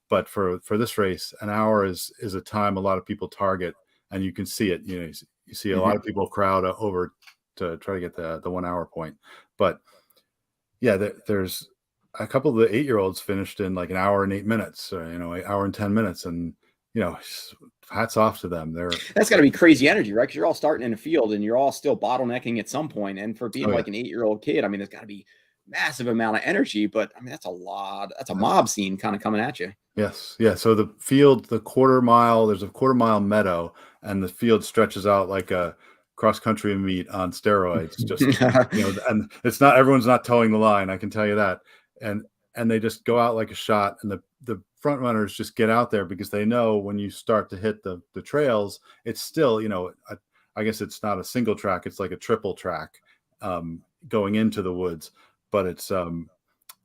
[SPEAKER 6] but for this race, an hour is a time a lot of people target, and you can see it. You see a lot of people crowd over to try to get the 1 hour point. But yeah, there's a couple of the 8-year-olds finished in like an hour and 8 minutes, or, an hour and 10 minutes. And, hats off to them.
[SPEAKER 1] That's gotta be crazy energy, right? Cause you're all starting in a field and you're all still bottlenecking at some point. And for being like an 8-year-old kid, there's gotta be massive amount of energy, but that's a lot. That's a mob scene kind of coming at you.
[SPEAKER 6] Yes. Yeah. So the field, there's a quarter-mile meadow, and the field stretches out like a cross-country meet on steroids. Just, and it's not, everyone's not towing the line. I can tell you that. And they just go out like a shot, and the front runners just get out there because they know when you start to hit the trails, it's still, I guess it's not a single track. It's like a triple track going into the woods, but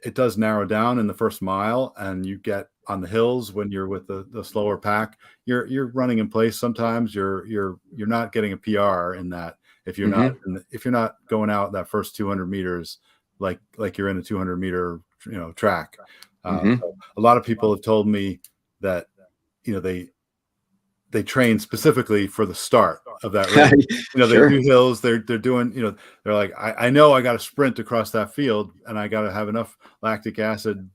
[SPEAKER 6] it does narrow down in the first mile, and you get on the hills when you're with the slower pack, you're running in place. Sometimes you're not getting a PR in that if you're not going out that first 200 meters like you're in a 200 meter track. So a lot of people have told me that they train specifically for the start of that race. They do hills. They're doing, they're like, I know I got to sprint across that field, and I got to have enough lactic acid,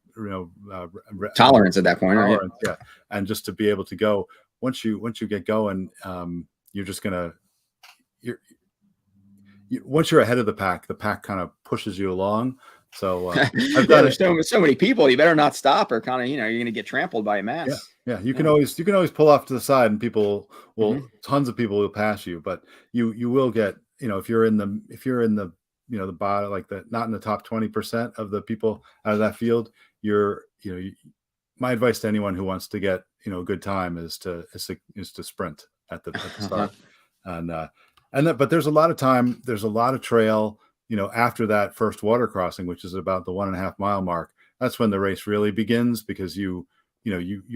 [SPEAKER 1] tolerance at that point, right?
[SPEAKER 6] Yeah, and just to be able to go. Once you get going, you're just gonna once you're ahead of the pack kind of pushes you along. So
[SPEAKER 1] there's so many people. You better not stop, or kind of you're going to get trampled by a mass.
[SPEAKER 6] Yeah. You can always pull off to the side, and people will tons of people will pass you. But you will get if you're in the the bottom, like not in the top 20% of the people out of that field, my advice to anyone who wants to get a good time is to sprint at the start. But there's a lot of time. There's a lot of trail. After that first water crossing, which is about the 1.5 mile mark, that's when the race really begins, because you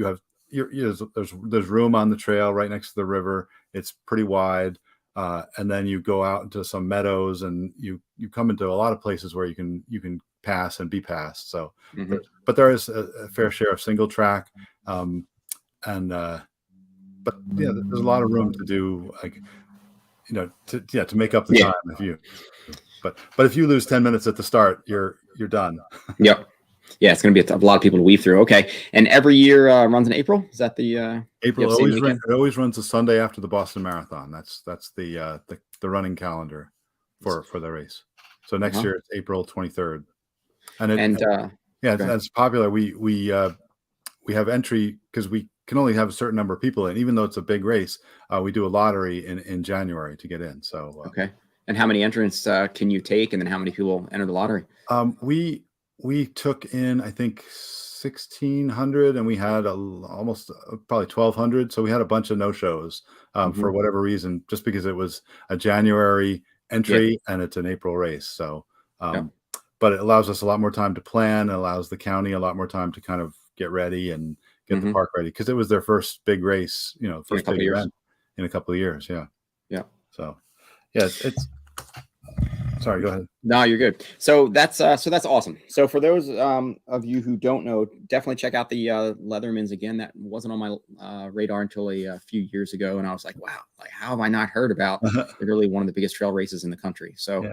[SPEAKER 6] have there's room on the trail right next to the river. It's pretty wide, and then you go out into some meadows, and you come into a lot of places where you can pass and be passed. So, but there is a fair share of single track, but there's a lot of room to do to make up the time if you. But if you lose 10 minutes at the start, you're done.
[SPEAKER 1] Yep. Yeah, it's going to be a lot of people to weave through. Okay. And every year runs in April? Is that the
[SPEAKER 6] April? It always runs the Sunday after the Boston Marathon. That's the running calendar for the race. So next year it's April 23rd. That's popular. We have entry because we can only have a certain number of people in. Even though it's a big race, we do a lottery in January to get in. So
[SPEAKER 1] okay. And how many entrants can you take, and then how many people enter the lottery?
[SPEAKER 6] We took in, I think, 1,600, and we had almost probably 1,200. So we had a bunch of no-shows for whatever reason, just because it was a January entry and it's an April race. So, but it allows us a lot more time to plan. It allows the county a lot more time to kind of get ready and get the park ready, because it was their first big race, first big event in a couple of years. Yeah. Yeah. So, it's. Sorry, go ahead.
[SPEAKER 1] No, you're good. So that's awesome. So for those of you who don't know, definitely check out the Leathermans again. That wasn't on my radar until a few years ago, and I was like, wow, how have I not heard about literally one of the biggest trail races in the country? So,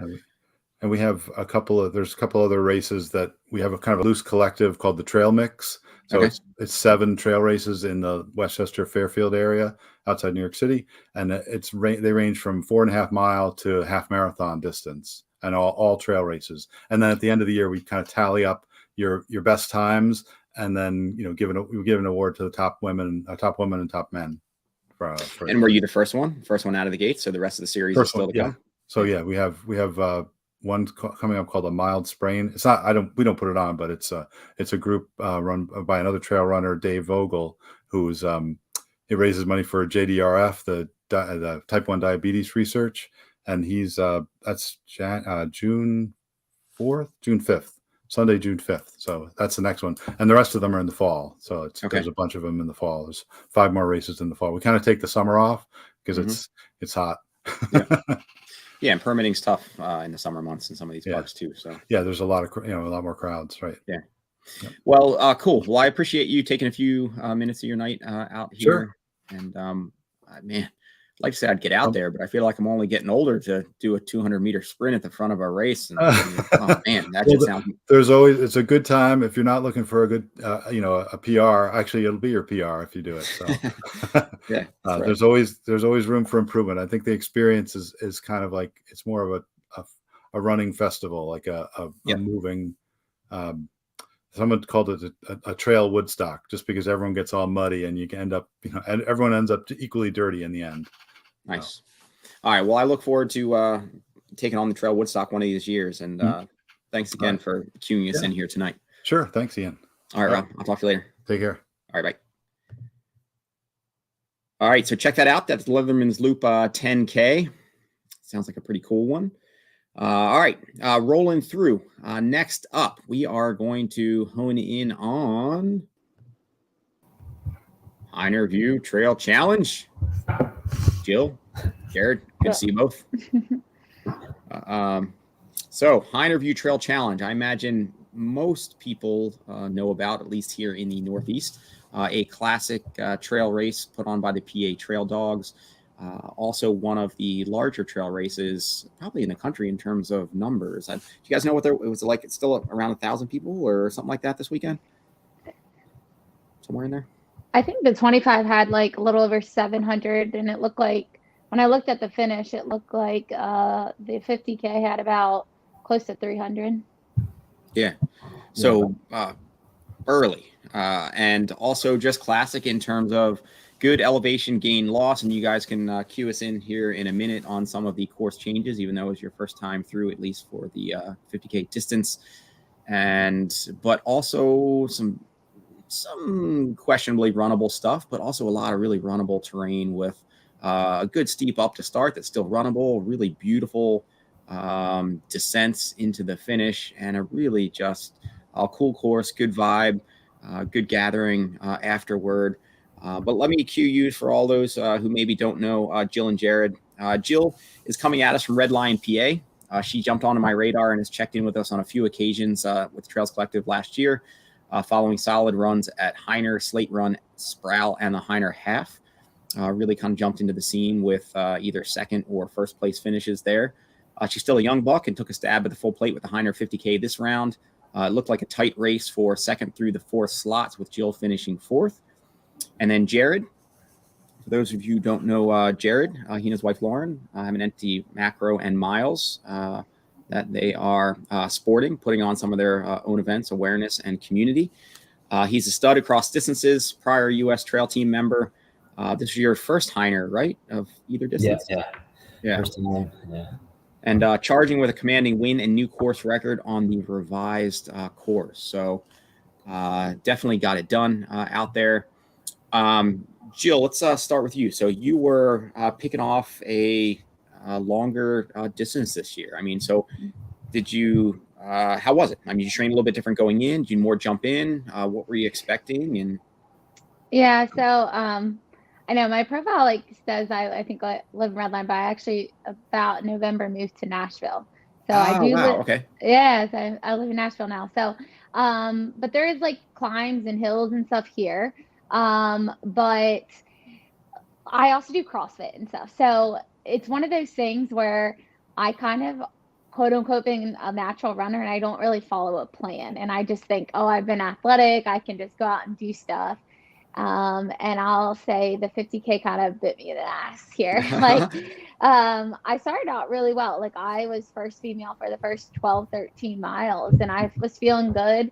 [SPEAKER 6] and we have there's a couple other races that we have a kind of a loose collective called the Trail Mix. So it's 7 trail races in the Westchester Fairfield area outside New York City, and they range from 4.5 mile to half marathon distance, and all trail races. And then at the end of the year, we kind of tally up your best times, and then we give an award to the top women and top men.
[SPEAKER 1] And were you the first one out of the gate? So the rest of the series is still to come.
[SPEAKER 6] So we have one coming up called a mild sprain. It's not, we don't put it on, but it's a group run by another trail runner, Dave Vogel, who's it raises money for JDRF, the type 1 diabetes research, and he's that's June 5th, Sunday, June 5th. So that's the next one, and the rest of them are in the fall. So there's a bunch of them in the fall. There's 5 more races in the fall. We kind of take the summer off because it's hot.
[SPEAKER 1] Yeah, and permitting's tough in the summer months in some of these parks too. So
[SPEAKER 6] there's a lot more crowds, right?
[SPEAKER 1] Yeah. Yep. Well, cool. Well, I appreciate you taking a few minutes of your night out here.
[SPEAKER 6] Sure.
[SPEAKER 1] And man, like I said, I'd get out there, but I feel like I'm only getting older to do a 200-meter sprint at the front of a race. And oh man, that just sounds.
[SPEAKER 6] It's a good time if you're not looking for a good, a PR. Actually, it'll be your PR if you do it. So
[SPEAKER 1] right.
[SPEAKER 6] there's always room for improvement. I think the experience is kind of like, it's more of a running festival, like a moving. Someone called it a trail Woodstock, just because everyone gets all muddy and you can end up, and everyone ends up equally dirty in the end.
[SPEAKER 1] Nice. All right. Well, I look forward to taking on the trail Woodstock one of these years. And thanks again for queuing us in here tonight.
[SPEAKER 6] Sure. Thanks, Ian.
[SPEAKER 1] All right, Rob. I'll talk to you later.
[SPEAKER 6] Take care.
[SPEAKER 1] All right. Bye. All right. So check that out. That's Leatherman's Loop 10K. Sounds like a pretty cool one. All right, rolling through. Next up, we are going to hone in on Hyner View Trail Challenge. Jill, Jared, good to see you both. So Hyner View Trail Challenge, I imagine most people know about, at least here in the Northeast, a classic trail race put on by the PA Trail Dogs. Also one of the larger trail races probably in the country in terms of numbers. Do you guys know what it was like? It's still around 1,000 people or something like that this weekend? Somewhere in there?
[SPEAKER 7] I think the 25 had like a little over 700, and it looked like, when I looked at the finish, it looked like the 50K had about close to 300.
[SPEAKER 1] Yeah. So early and also just classic in terms of good elevation gain loss. And you guys can cue us in here in a minute on some of the course changes, even though it was your first time through, at least for the 50K distance. But also some questionably runnable stuff, but also a lot of really runnable terrain with a good steep up to start that's still runnable, really beautiful descents into the finish, and a really just a cool course, good vibe, good gathering afterward. But let me cue you for all those who maybe don't know Jill and Jared. Jill is coming at us from Red Lion, PA. She jumped onto my radar and has checked in with us on a few occasions with Trails Collective last year, following solid runs at Hyner, Slate Run, Sproul, and the Hyner Half. Really kind of jumped into the scene with either second or first place finishes there. She's still a young buck and took a stab at the full plate with the Hyner 50K this round. It looked like a tight race for second through the fourth slots, with Jill finishing fourth. And then Jared, for those of you who don't know Jared, he and his wife Lauren have an entity, Macro and Miles, that they are sporting, putting on some of their own events, awareness, and community. He's a stud across distances, prior U.S. Trail Team member. This is your first Hyner, right, of either distance?
[SPEAKER 8] Yeah. First time, yeah.
[SPEAKER 1] And charging with a commanding win and new course record on the revised course. So definitely got it done out there. Jill, let's start with you. So you were picking off a longer distance this year. I mean, so did you, how was it? I mean, you trained a little bit different going in. Did you more jump in? What were you expecting? And
[SPEAKER 7] Yeah, so I know my profile like says I think I live in Redline, but I actually about November moved to Nashville. So I do live,
[SPEAKER 1] okay.
[SPEAKER 7] Yes, I live in Nashville now. So but there is like climbs and hills and stuff here. But I also do CrossFit and stuff. So it's one of those things where I kind of quote unquote being a natural runner, and I don't really follow a plan. And I just think, oh, I've been athletic, I can just go out and do stuff. And I'll say the 50K kind of bit me in the ass here. Like, I started out really well. Like I was first female for the first 12, 13 miles, and I was feeling good.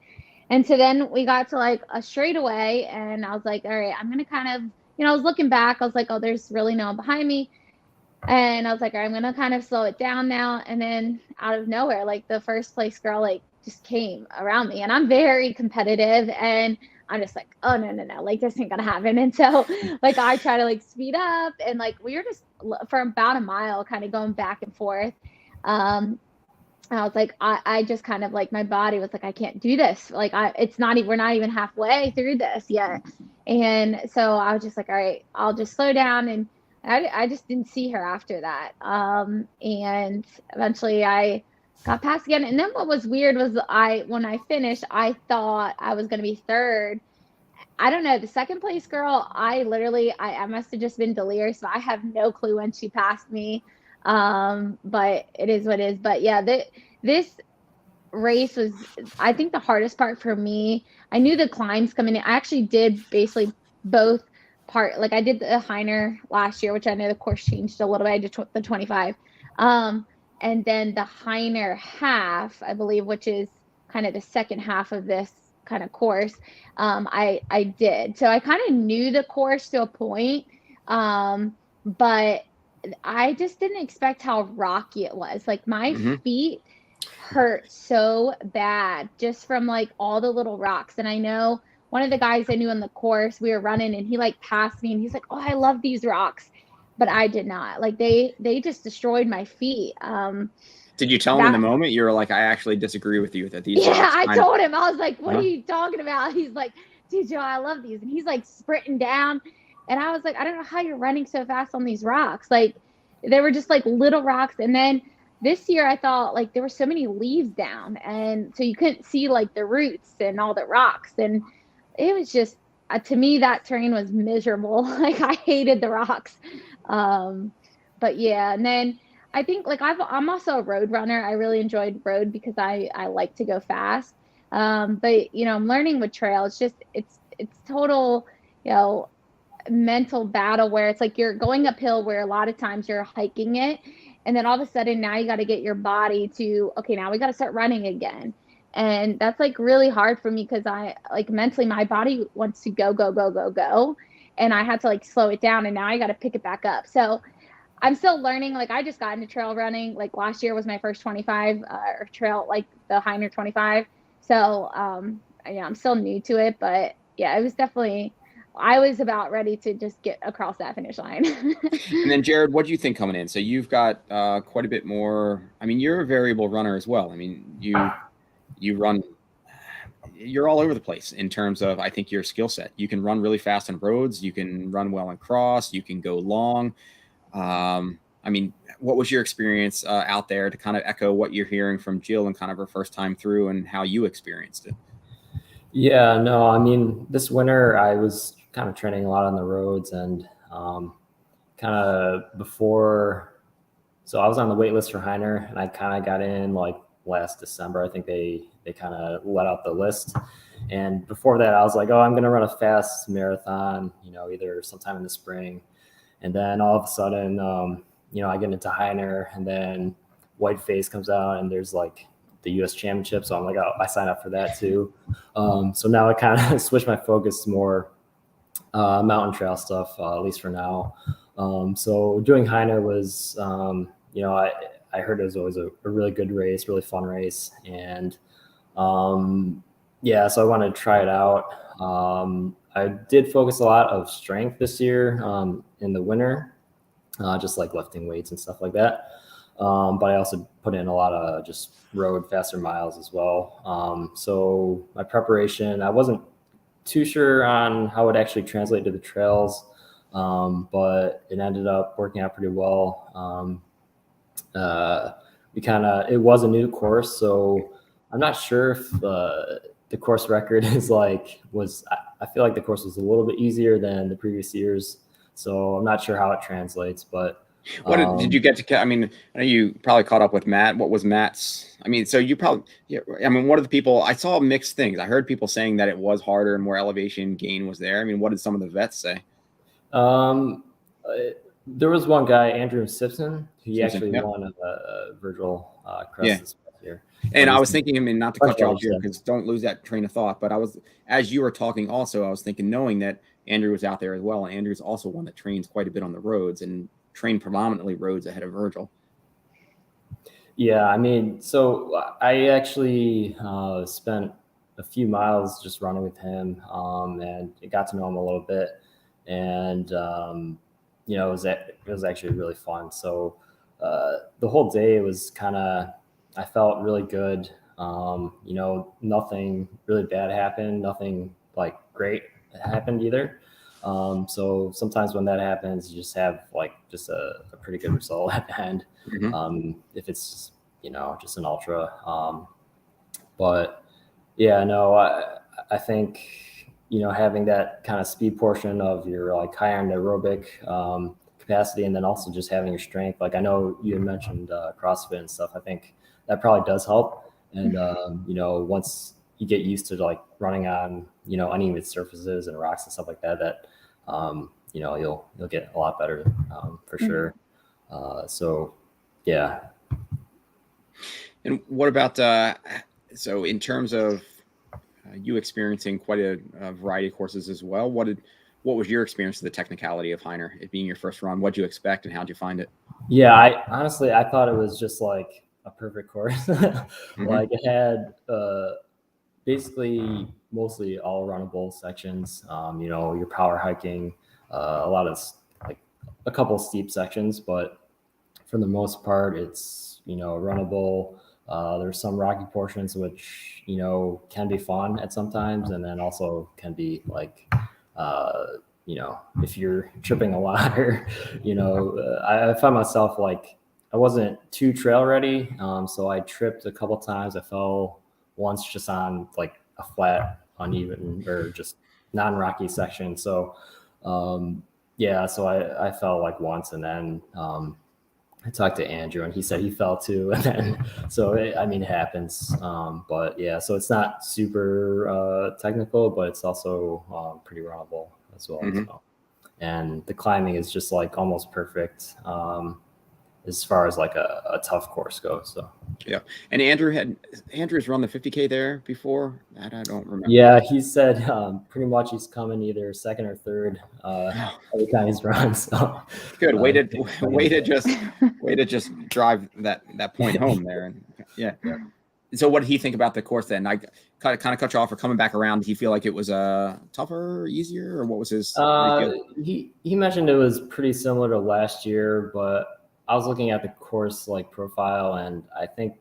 [SPEAKER 7] And so then we got to like a straightaway, and I was like, all right, I'm going to kind of, I was looking back. I was like, oh, there's really no one behind me. And I was like, all right, I'm going to kind of slow it down now. And then out of nowhere, like the first place girl, like just came around me, and I'm very competitive, and I'm just like, oh, no, like this ain't gonna happen. And so like I try to like speed up, and like we were just for about a mile kind of going back and forth. I was like, I just kind of like, my body was like, I can't do this. Like we're not even halfway through this yet. And so I was just like, all right, I'll just slow down. And I just didn't see her after that. And eventually I got past again. And then what was weird was when I finished, I thought I was going to be third. I don't know. The second place girl, I must have just been delirious. But I have no clue when she passed me. But it is what it is. But yeah, this race was, I think, the hardest part for me. I knew the climbs coming in. I actually did basically both part. Like I did the Hyner last year, which I know the course changed a little bit. I did the 25. And then the Hyner half, I believe, which is kind of the second half of this kind of course, I did. So I kind of knew the course to a point, but I just didn't expect how rocky it was. Like my feet hurt so bad just from like all the little rocks. And I know one of the guys I knew in the course, we were running, and he like passed me, and he's like, oh, I love these rocks. But I did not. Like they just destroyed my feet.
[SPEAKER 1] Did you tell him in the moment? You were like, I actually disagree with you that these.
[SPEAKER 7] Yeah, I told him. I was like, what are you talking about? He's like, dude, Joe, I love these. And he's like sprinting down. And I was like, I don't know how you're running so fast on these rocks. Like, they were just like little rocks. And then this year I thought like there were so many leaves down. And so you couldn't see like the roots and all the rocks. And it was just, to me, that terrain was miserable. Like, I hated the rocks. But yeah, and then I think like I'm also a road runner. I really enjoyed road because I like to go fast. But you know, I'm learning with trail. It's just it's total, you know, mental battle where it's like you're going uphill where a lot of times you're hiking it, and then all of a sudden now you got to get your body to, okay, now we got to start running again. And that's like really hard for me because I like mentally my body wants to go. And I had to like slow it down, and now I got to pick it back up. So I'm still learning. Like, I just got into trail running. Like, last year was my first 25 trail, like the Hyner 25. So, yeah, I'm still new to it, but yeah, it was definitely, I was about ready to just get across that finish line.
[SPEAKER 1] And then Jared, what do you think coming in? So you've got quite a bit more. I mean, you're a variable runner as well. I mean, you run, you're all over the place in terms of, I think, your skill set. You can run really fast on roads. You can run well on cross. You can go long. I mean, what was your experience out there to kind of echo what you're hearing from Jill and kind of her first time through and how you experienced it?
[SPEAKER 8] Yeah, no, I mean, this winter I was kind of training a lot on the roads and kind of before, so I was on the wait list for Hyner and I kind of got in like last December. I think they kind of let out the list. And before that, I was like, oh, I'm going to run a fast marathon, you know, either sometime in the spring. And then all of a sudden, you know, I get into Hyner and then Whiteface comes out and there's like the US championship. So I'm like, oh, I sign up for that too. So now I kind of switch my focus to more mountain trail stuff, at least for now. So doing Hyner was, you know, I heard it was always a really good race, really fun race. And yeah, so I wanted to try it out. I did focus a lot of strength this year in the winter, just like lifting weights and stuff like that. But I also put in a lot of just road faster miles as well. So my preparation, I wasn't too sure on how it actually translate to the trails, but it ended up working out pretty well. It was a new course, so I'm not sure if the course record is I feel like the course was a little bit easier than the previous years, so I'm not sure how it translates. But
[SPEAKER 1] what did you get to? I mean, I know you probably caught up with Matt. What was Matt's? I mean, so you probably, yeah. I mean, what are the people? I saw mixed things. I heard people saying that it was harder and more elevation gain was there. I mean, what did some of the vets say?
[SPEAKER 8] There was one guy, Andrew Simpson. He actually won a Virgil Crest this year.
[SPEAKER 1] And I was thinking, I mean, not to cut you off here, because don't lose that train of thought. But as you were talking also, I was thinking, knowing that Andrew was out there as well. And Andrew's also one that trains quite a bit on the roads and trained predominantly roads ahead of Virgil.
[SPEAKER 8] Yeah, I mean, so I actually spent a few miles just running with him and got to know him a little bit. And, you know, it was actually really fun. So the whole day was I felt really good. You know, nothing really bad happened. Nothing like great happened either. So sometimes when that happens, you just have like just a pretty good result at the end. Mm-hmm. If it's, you know, just an ultra. But yeah, no, I think, you know, having that kind of speed portion of your like higher aerobic capacity, and then also just having your strength. Like I know you had mentioned CrossFit and stuff. I think that probably does help. And, you know, once you get used to like running on, you know, uneven surfaces and rocks and stuff like that, you know, you'll get a lot better for sure. So yeah.
[SPEAKER 1] And what about, so in terms of you experiencing quite a variety of courses as well, what was your experience of the technicality of Hyner, it being your first run? What'd you expect and how'd you find it?
[SPEAKER 8] Yeah, I honestly thought it was just like a perfect course. Mm-hmm. Like it had basically mostly all runnable sections, you know, your power hiking, a lot of like a couple steep sections, but for the most part, it's, runnable. There's some rocky portions which, can be fun at sometimes, and then also can be like, if you're tripping a lot or, I found myself like, I wasn't too trail ready. So I tripped a couple times. I fell once just on like a flat, uneven or just non-rocky section. So, so I fell like once, and then, I talked to Andrew and he said he fell too. And then, it happens. But yeah, so it's not super technical, but it's also pretty runnable as well.
[SPEAKER 1] Mm-hmm.
[SPEAKER 8] So. And the climbing is just like almost perfect as far as like a tough course goes. So
[SPEAKER 1] yeah. And Andrew's run the 50K there before. That I don't remember.
[SPEAKER 8] Yeah, he said pretty much he's coming either second or third every time he's run. So
[SPEAKER 1] good. Way to just drive that point home there. And yeah. So what did he think about the course then? I kind of cut you off for coming back around. Did he feel like it was tougher, easier, or what was his?
[SPEAKER 8] He mentioned it was pretty similar to last year, but I was looking at the course like profile, and I think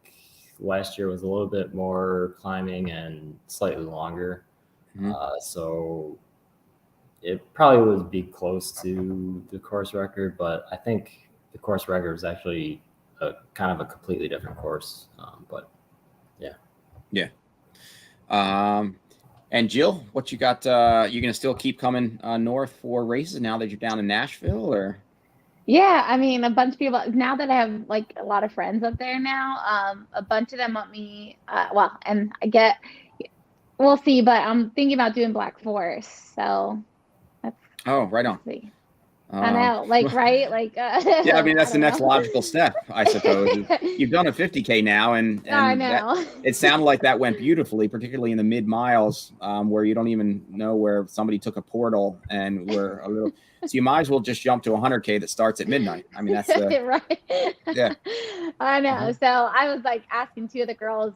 [SPEAKER 8] last year was a little bit more climbing and slightly longer. Mm-hmm. So it probably would be close to the course record, but I think the course record was actually kind of a completely different course. But yeah.
[SPEAKER 1] And Jill, what you got? You gonna still keep coming north for races now that you're down in Nashville, or?
[SPEAKER 7] Yeah, I mean, a bunch of people, now that I have like a lot of friends up there now, a bunch of them want me, and we'll see, but I'm thinking about doing Black Forest. So that's.
[SPEAKER 1] Oh, right on.
[SPEAKER 7] See. I know, right?
[SPEAKER 1] Yeah, I mean, that's the next logical step, I suppose. You've done a 50K now, and
[SPEAKER 7] I know.
[SPEAKER 1] It sounded like that went beautifully, particularly in the mid miles, where you don't even know where somebody took a portal and we're a little. So you might as well just jump to 100K that starts at midnight. I mean, that's
[SPEAKER 7] right.
[SPEAKER 1] Yeah.
[SPEAKER 7] I know. So I was like asking two of the girls,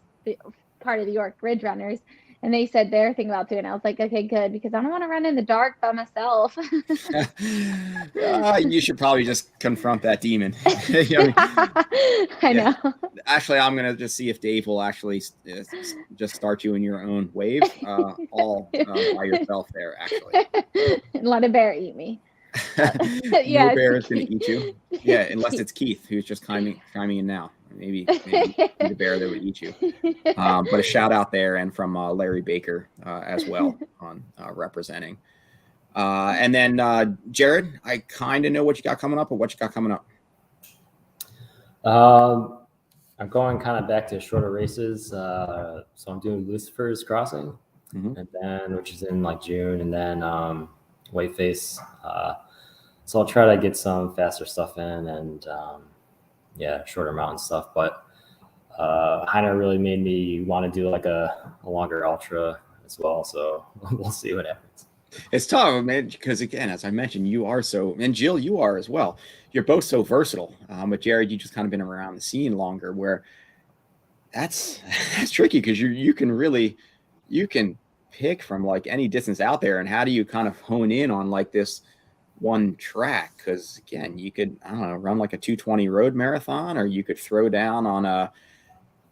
[SPEAKER 7] part of the York Ridge Runners, and they said they're thinking about doing it. I was like, okay, good, because I don't want to run in the dark by myself.
[SPEAKER 1] You should probably just confront that demon.
[SPEAKER 7] I know.
[SPEAKER 1] Actually, I'm going to just see if Dave will actually just start you in your own wave all by yourself there, actually.
[SPEAKER 7] And let a bear eat me.
[SPEAKER 1] No bear is going to eat you. Yeah, unless it's Keith, who's just chiming in now. Maybe the bear that would eat you. But a shout out there, and from Larry Baker as well on representing. And then Jared, I kind of know what you got coming up, but what you got coming up?
[SPEAKER 8] I'm going kind of back to shorter races. So I'm doing Lucifer's Crossing, and then which is in like June, and then Whiteface. So I'll try to get some faster stuff in, and shorter mountain stuff. But Hyner really made me want to do like a longer ultra as well. So we'll see what happens.
[SPEAKER 1] It's tough, man, because again, as I mentioned, you are and Jill, you are as well. You're both so versatile. But Jared, you just kind of been around the scene longer, where that's tricky, because you can pick from like any distance out there. And how do you kind of hone in on like this one track? Because again, you could, I don't know, run like a 220 road marathon, or you could throw down on a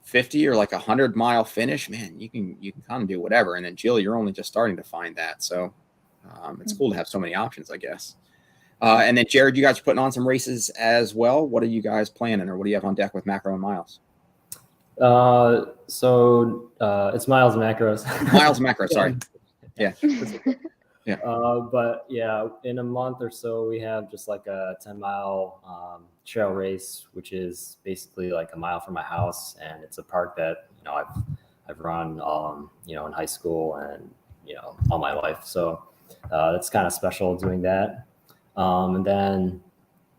[SPEAKER 1] 50 or like 100-mile finish. Man, you can kind of do whatever. And then Jill, you're only just starting to find that. So it's cool to have so many options, I guess. And then Jared, you guys are putting on some races as well. What are you guys planning, or what do you have on deck with Macro and Miles?
[SPEAKER 8] So it's Miles and Macros.
[SPEAKER 1] Miles and Macro, sorry. Yeah. Yeah.
[SPEAKER 8] But yeah, in a month or so, we have just like a 10-mile trail race, which is basically like a mile from my house, and it's a park that I've run in high school and all my life. So that's kind of special doing that. And then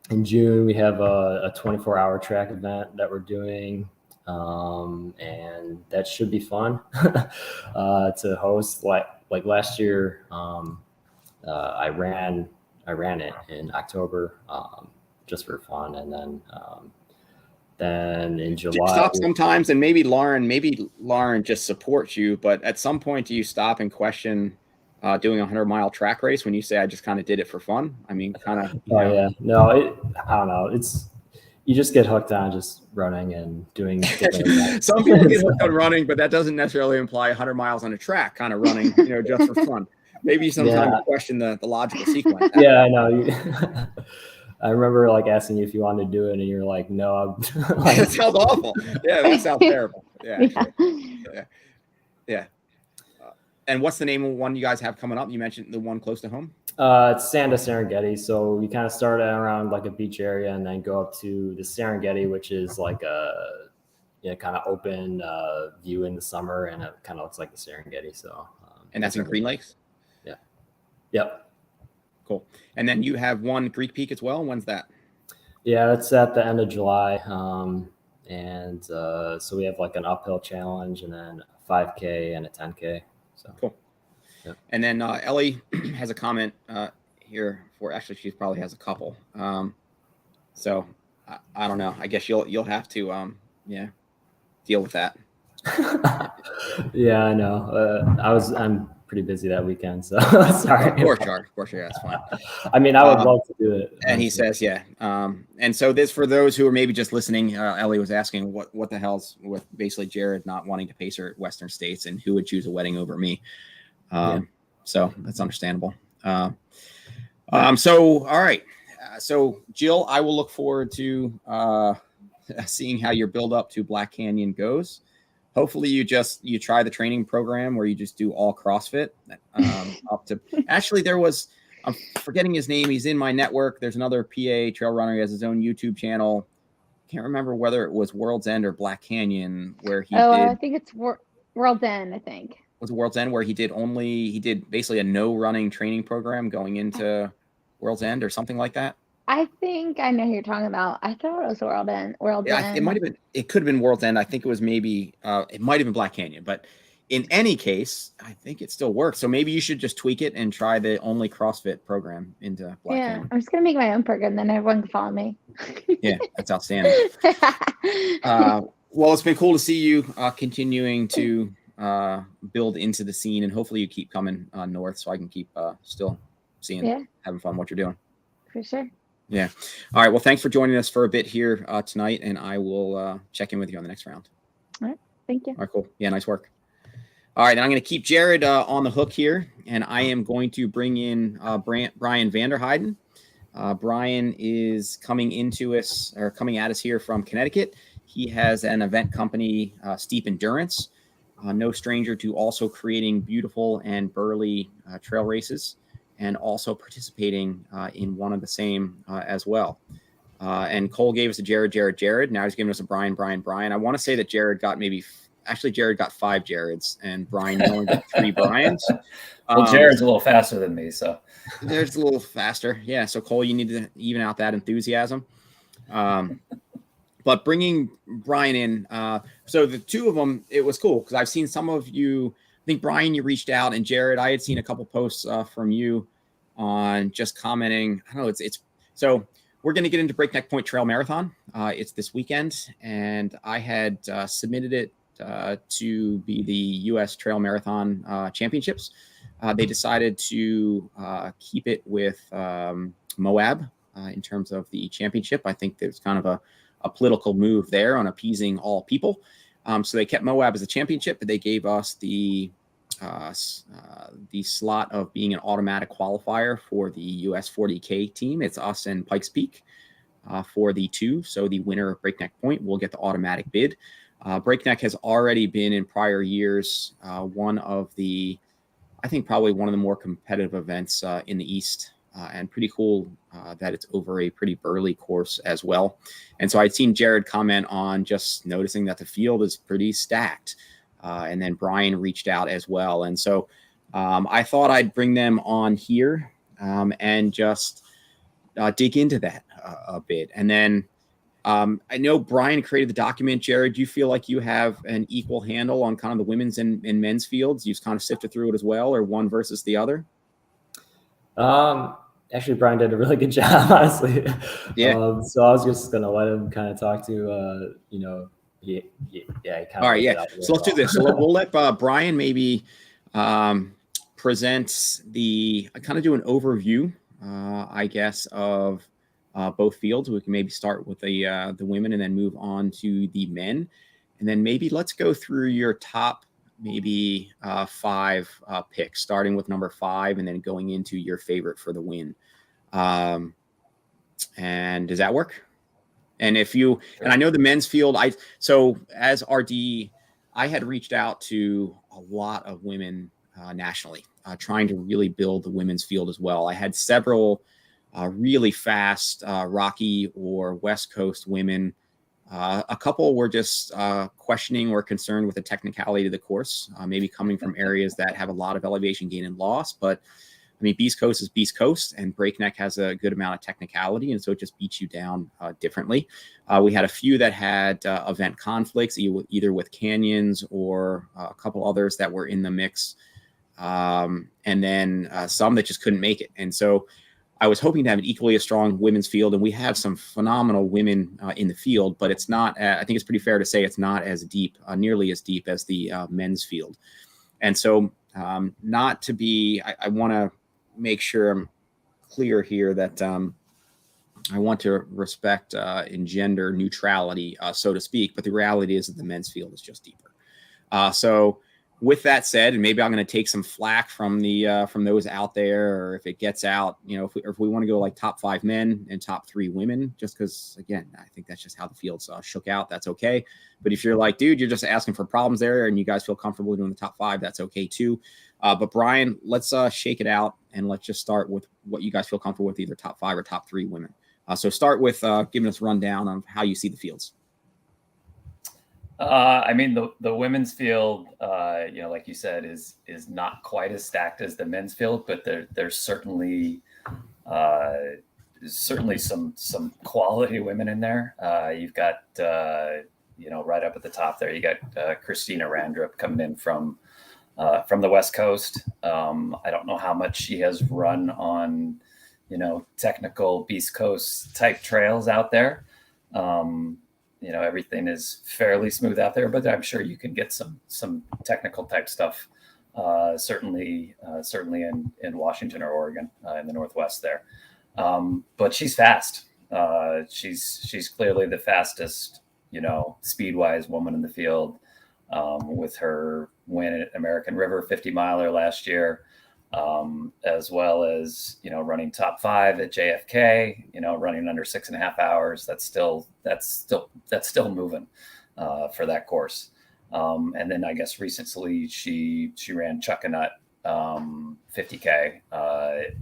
[SPEAKER 8] in June we have a 24-hour track event that we're doing, and that should be fun to host. Like last year, I ran it in October just for fun, and then in July. Do you stop
[SPEAKER 1] sometimes, and maybe Lauren just supports you, but at some point, do you stop and question doing a 100-mile track race when you say I just kind of did it for fun? I mean, kind of.
[SPEAKER 8] Yeah, no, I don't know. It's you just get hooked on just running and doing different events.
[SPEAKER 1] Some people get hooked on running, but that doesn't necessarily imply 100 miles on a track kind of running, just for fun. Maybe sometimes you question the logical sequence.
[SPEAKER 8] Yeah, I know. I remember like asking you if you wanted to do it, and you're like, "No."
[SPEAKER 1] That sounds awful. Yeah, that sounds terrible. Yeah. Yeah. And what's the name of one you guys have coming up? You mentioned the one close to home.
[SPEAKER 8] It's Sanda Serengeti. So we kind of start around like a beach area and then go up to the Serengeti, which is like a kind of open view in the summer, and it kind of looks like the Serengeti. So
[SPEAKER 1] and that's in Green Lakes.
[SPEAKER 8] Yeah. Yep.
[SPEAKER 1] Cool. And then you have one Greek Peak as well. When's that?
[SPEAKER 8] Yeah, that's at the end of July. And so we have like an uphill challenge, and then a 5K and a 10K. So
[SPEAKER 1] cool.
[SPEAKER 8] Yeah.
[SPEAKER 1] And then Ellie has a comment here actually she probably has a couple. So I don't know. I guess you'll have to deal with that.
[SPEAKER 8] Yeah, I know. I'm pretty busy that weekend, so sorry.
[SPEAKER 1] Of course you are. That's fine.
[SPEAKER 8] I mean, I would love to do it.
[SPEAKER 1] And he says, yeah. And so this, for those who are maybe just listening, Ellie was asking what the hell's with basically Jared not wanting to pace her at Western States and who would choose a wedding over me. So that's understandable. So, all right. So Jill, I will look forward to seeing how your build up to Black Canyon goes. Hopefully you try the training program where you just do all CrossFit up to, actually there was, I'm forgetting his name. He's in my network. There's another PA trail runner. He has his own YouTube channel. Can't remember whether it was World's End or Black Canyon where he did.
[SPEAKER 7] I think it's World's End, I think.
[SPEAKER 1] Was it World's End where he did basically a no running training program going into World's End or something like that?
[SPEAKER 7] I think I know who you're talking about. I thought it was World's End.
[SPEAKER 1] It might have been. It could have been World's End. I think it was maybe. It might have been Black Canyon. But in any case, I think it still works. So maybe you should just tweak it and try the only CrossFit program into Black Canyon.
[SPEAKER 7] I'm just gonna make my own program, then everyone can follow me.
[SPEAKER 1] Yeah, that's outstanding. Well, it's been cool to see you continuing to build into the scene, and hopefully you keep coming north, so I can keep still seeing, having fun what you're doing.
[SPEAKER 7] For sure.
[SPEAKER 1] Yeah. All right. Well, thanks for joining us for a bit here tonight, and I will check in with you on the next round.
[SPEAKER 7] All right. Thank you.
[SPEAKER 1] All right. Cool. Yeah. Nice work. All right. And I'm going to keep Jared on the hook here, and I am going to bring in Brian Vanderheiden. Brian is coming at us here from Connecticut. He has an event company, Steep Endurance, no stranger to also creating beautiful and burly trail races, and also participating in one of the same as well. And Cole gave us a Jared. Now he's giving us a Brian. I want to say that Jared got Jared got 5 Jareds, and Brian only got 3 Brians.
[SPEAKER 9] Well, Jared's a little faster than me, so.
[SPEAKER 1] There's a little faster. Yeah, so Cole, you need to even out that enthusiasm. But bringing Brian in, so the two of them, it was cool because I've seen some of you. I think, Brian, you reached out, and Jared, I had seen a couple posts from you on just commenting. I don't know, it's so we're going to get into Breakneck Point Trail Marathon. It's this weekend, and I had submitted it to be the U.S. Trail Marathon Championships. They decided to keep it with Moab in terms of the championship. I think there's kind of a political move there on appeasing all people. So they kept Moab as a championship, but they gave us the slot of being an automatic qualifier for the US 40K team. It's us and Pikes Peak for the 2. So the winner of Breakneck Point will get the automatic bid. Breakneck has already been in prior years I think probably one of the more competitive events in the East, and pretty cool that it's over a pretty burly course as well. And so I'd seen Jared comment on just noticing that the field is pretty stacked. And then Brian reached out as well. And so I thought I'd bring them on here and just dig into that a bit. And then I know Brian created the document. Jared, do you feel like you have an equal handle on kind of the women's and men's fields? You've kind of sifted through it as well, or one versus the other?
[SPEAKER 8] Actually, Brian did a really good job, honestly.
[SPEAKER 1] Yeah.
[SPEAKER 8] So I was just going to let him kind of talk to, he kind of.
[SPEAKER 1] All right. Yeah. So let's do this. So we'll let Brian maybe present kind of do an overview, I guess, of both fields. We can maybe start with the women and then move on to the men. And then maybe let's go through your top maybe 5 picks, starting with number 5 and then going into your favorite for the win. And does that work? And if you, and I know the men's field, so as RD, I had reached out to a lot of women nationally, trying to really build the women's field as well. I had several really fast Rocky or West Coast women. A couple were just questioning or concerned with the technicality of the course, maybe coming from areas that have a lot of elevation gain and loss. But I mean, Beast Coast is Beast Coast, and Breakneck has a good amount of technicality, and so it just beats you down differently. We had a few that had event conflicts, either with canyons or a couple others that were in the mix, and then some that just couldn't make it. And so I was hoping to have an equally as strong women's field, and we have some phenomenal women in the field, but it's not, I think it's pretty fair to say it's not as deep, nearly as deep as the men's field. And so not to be, I want to make sure I'm clear here that I want to respect in gender neutrality, so to speak, but the reality is that the men's field is just deeper. So with that said, and maybe I'm going to take some flack from those out there, or if it gets out, if we want to go like top 5 men and top 3 women, just because, again, I think that's just how the fields shook out. That's okay. But if you're like, dude, you're just asking for problems there, and you guys feel comfortable doing the top 5, that's okay too. But Brian, let's shake it out, and let's just start with what you guys feel comfortable with, either top 5 or top 3 women. So start with giving us a rundown on how you see the fields.
[SPEAKER 9] I mean, the women's field, like you said, is not quite as stacked as the men's field, but there's certainly some quality women in there. You've got right up at the top there, you got Christina Randrup coming in from the West Coast. I don't know how much she has run on technical Beast Coast type trails out there. Everything is fairly smooth out there, but I'm sure you can get some technical type stuff, certainly in Washington or Oregon, in the Northwest there. But she's fast. She's clearly the fastest, speed-wise woman in the field, with her win at American River 50 miler last year, as well as, running top 5 at JFK, running under 6.5 hours. That's still moving, for that course. And then I guess recently she ran Chuckanut, 50K,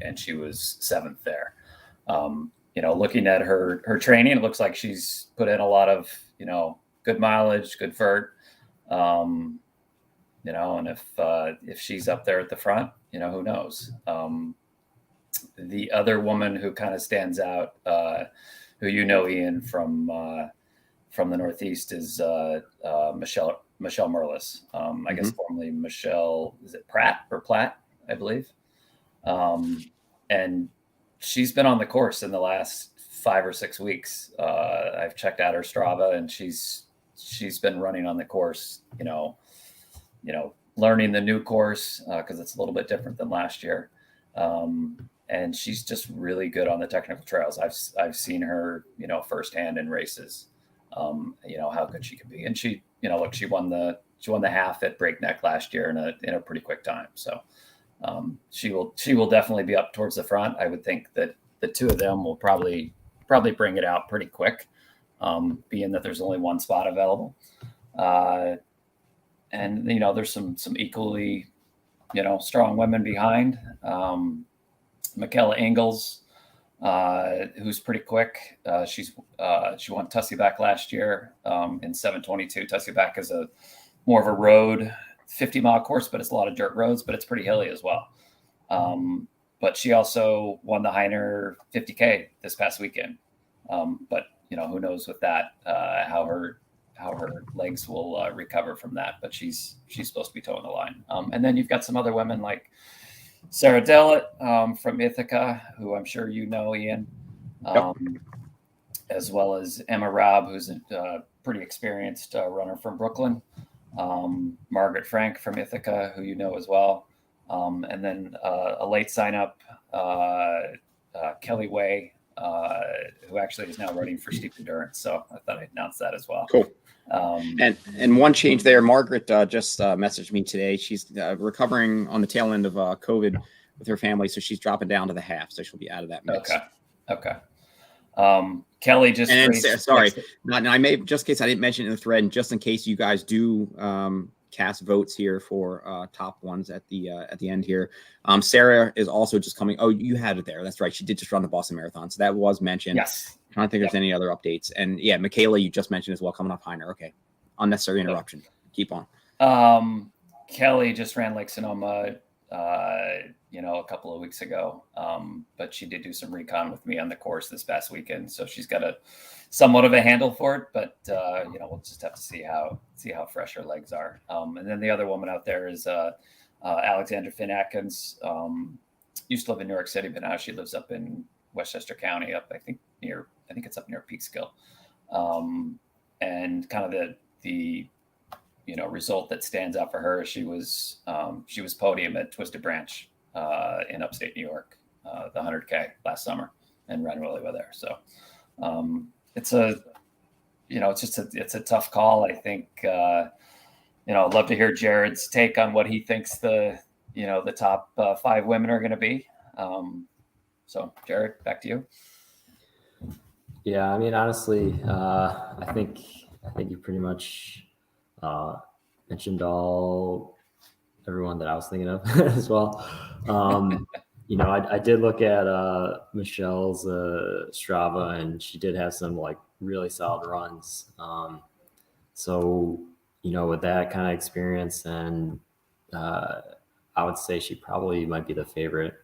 [SPEAKER 9] and she was 7th there. Looking at her training, it looks like she's put in a lot of, good mileage, good vert. And if she's up there at the front, who knows? The other woman who kind of stands out, who Ian, from the Northeast, is Michelle Merlis. I guess formerly Michelle, is it Pratt, I believe. And she's been on the course in the last 5 or 6 weeks. I've checked out her Strava, and she's been running on the course, learning the new course, because it's a little bit different than last year. And she's just really good on the technical trails. I've seen her, firsthand in races, how good she can be. And she, she won the half at Breakneck last year in a pretty quick time. So she will definitely be up towards the front. I would think that the two of them will probably bring it out pretty quick, being that there's only one spot available. And there's some equally, strong women behind. Michaela Ingalls, who's pretty quick. She won Tussey Back last year in 7:22. Tussey Back is more of a road 50-mile course, but it's a lot of dirt roads, but it's pretty hilly as well. But she also won the Hyner 50K this past weekend. But who knows with that, how her legs will recover from that, but she's supposed to be towing the line. And then you've got some other women like Sarah Dellett from Ithaca, who I'm sure Ian, as well as Emma Robb, who's a pretty experienced runner from Brooklyn, Margaret Frank from Ithaca, who as well, and then a late sign up, Kelly Way who actually is now running for steep endurance. So I thought I'd announce that as well.
[SPEAKER 1] Cool. And one change there, Margaret just messaged me today. She's recovering on the tail end of COVID with her family, so she's dropping down to the half, so she'll be out of that mix.
[SPEAKER 9] Okay. Kelly just
[SPEAKER 1] sorry, I may, just in case I didn't mention it in the thread, and just in case you guys do cast votes here for top ones at the end here. Sarah is also just coming. Oh, you had it there. That's right. She did just run the Boston Marathon, so that was mentioned.
[SPEAKER 9] Yes.
[SPEAKER 1] I don't think there's any other updates. And yeah, Michaela, you just mentioned as well, coming up Hyner. Okay. Unnecessary interruption. Keep on.
[SPEAKER 9] Kelly just ran Lake Sonoma, a couple of weeks ago. But she did do some recon with me on the course this past weekend. So she's got somewhat of a handle for it, but we'll just have to see how fresh her legs are. And then the other woman out there is Alexandra Finn Atkins. Used to live in New York City, but now she lives up in Westchester County, I think it's up near Peekskill. And kind of the result that stands out for her, she was podium at Twisted Branch in upstate New York, the 100K last summer, and ran really well there. So it's a tough call. I think I'd love to hear Jared's take on what he thinks the top 5 women are going to be. So Jared, back to you.
[SPEAKER 8] Yeah, I mean, honestly, I think you pretty much mentioned everyone that I was thinking of as well. I did look at Michelle's Strava, and she did have some like really solid runs. So with that kind of experience, and I would say she probably might be the favorite,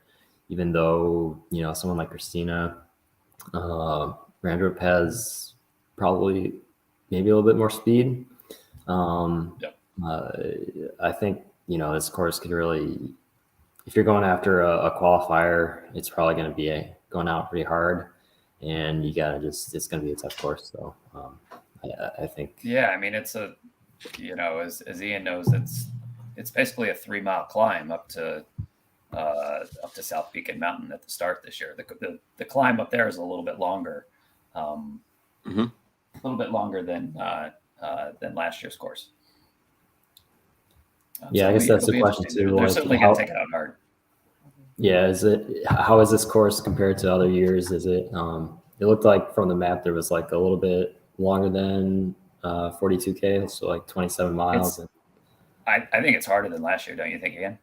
[SPEAKER 8] even though someone like Christina Randrup has probably maybe a little bit more speed. I think this course could really, if you're going after a qualifier, it's probably going to be going out pretty hard, and you gotta it's going to be a tough course. So I think.
[SPEAKER 9] Yeah, I mean, it's as Ian knows, it's basically a 3-mile climb up to South Beacon Mountain at the start this year. The climb up there is a little bit longer, a little bit longer than last year's course.
[SPEAKER 8] Yeah, I guess that's the question too.
[SPEAKER 9] They're certainly going to take it out hard.
[SPEAKER 8] Yeah, how is this course compared to other years? Is it? It looked like from the map there was like a little bit longer than 42K, so like 27 miles.
[SPEAKER 9] I think it's harder than last year, don't you think, Ian?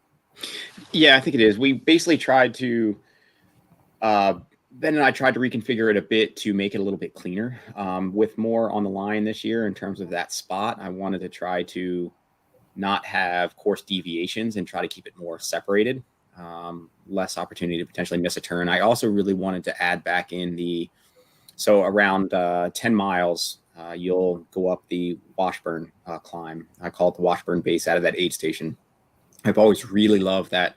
[SPEAKER 1] Yeah, I think it is. We basically tried to, Ben and I tried to reconfigure it a bit to make it a little bit cleaner, with more on the line this year in terms of that spot. I wanted to try to not have course deviations and try to keep it more separated, less opportunity to potentially miss a turn. I also really wanted to add back in so around 10 miles, you'll go up the Washburn climb. I call it the Washburn base out of that aid station. I've always really loved that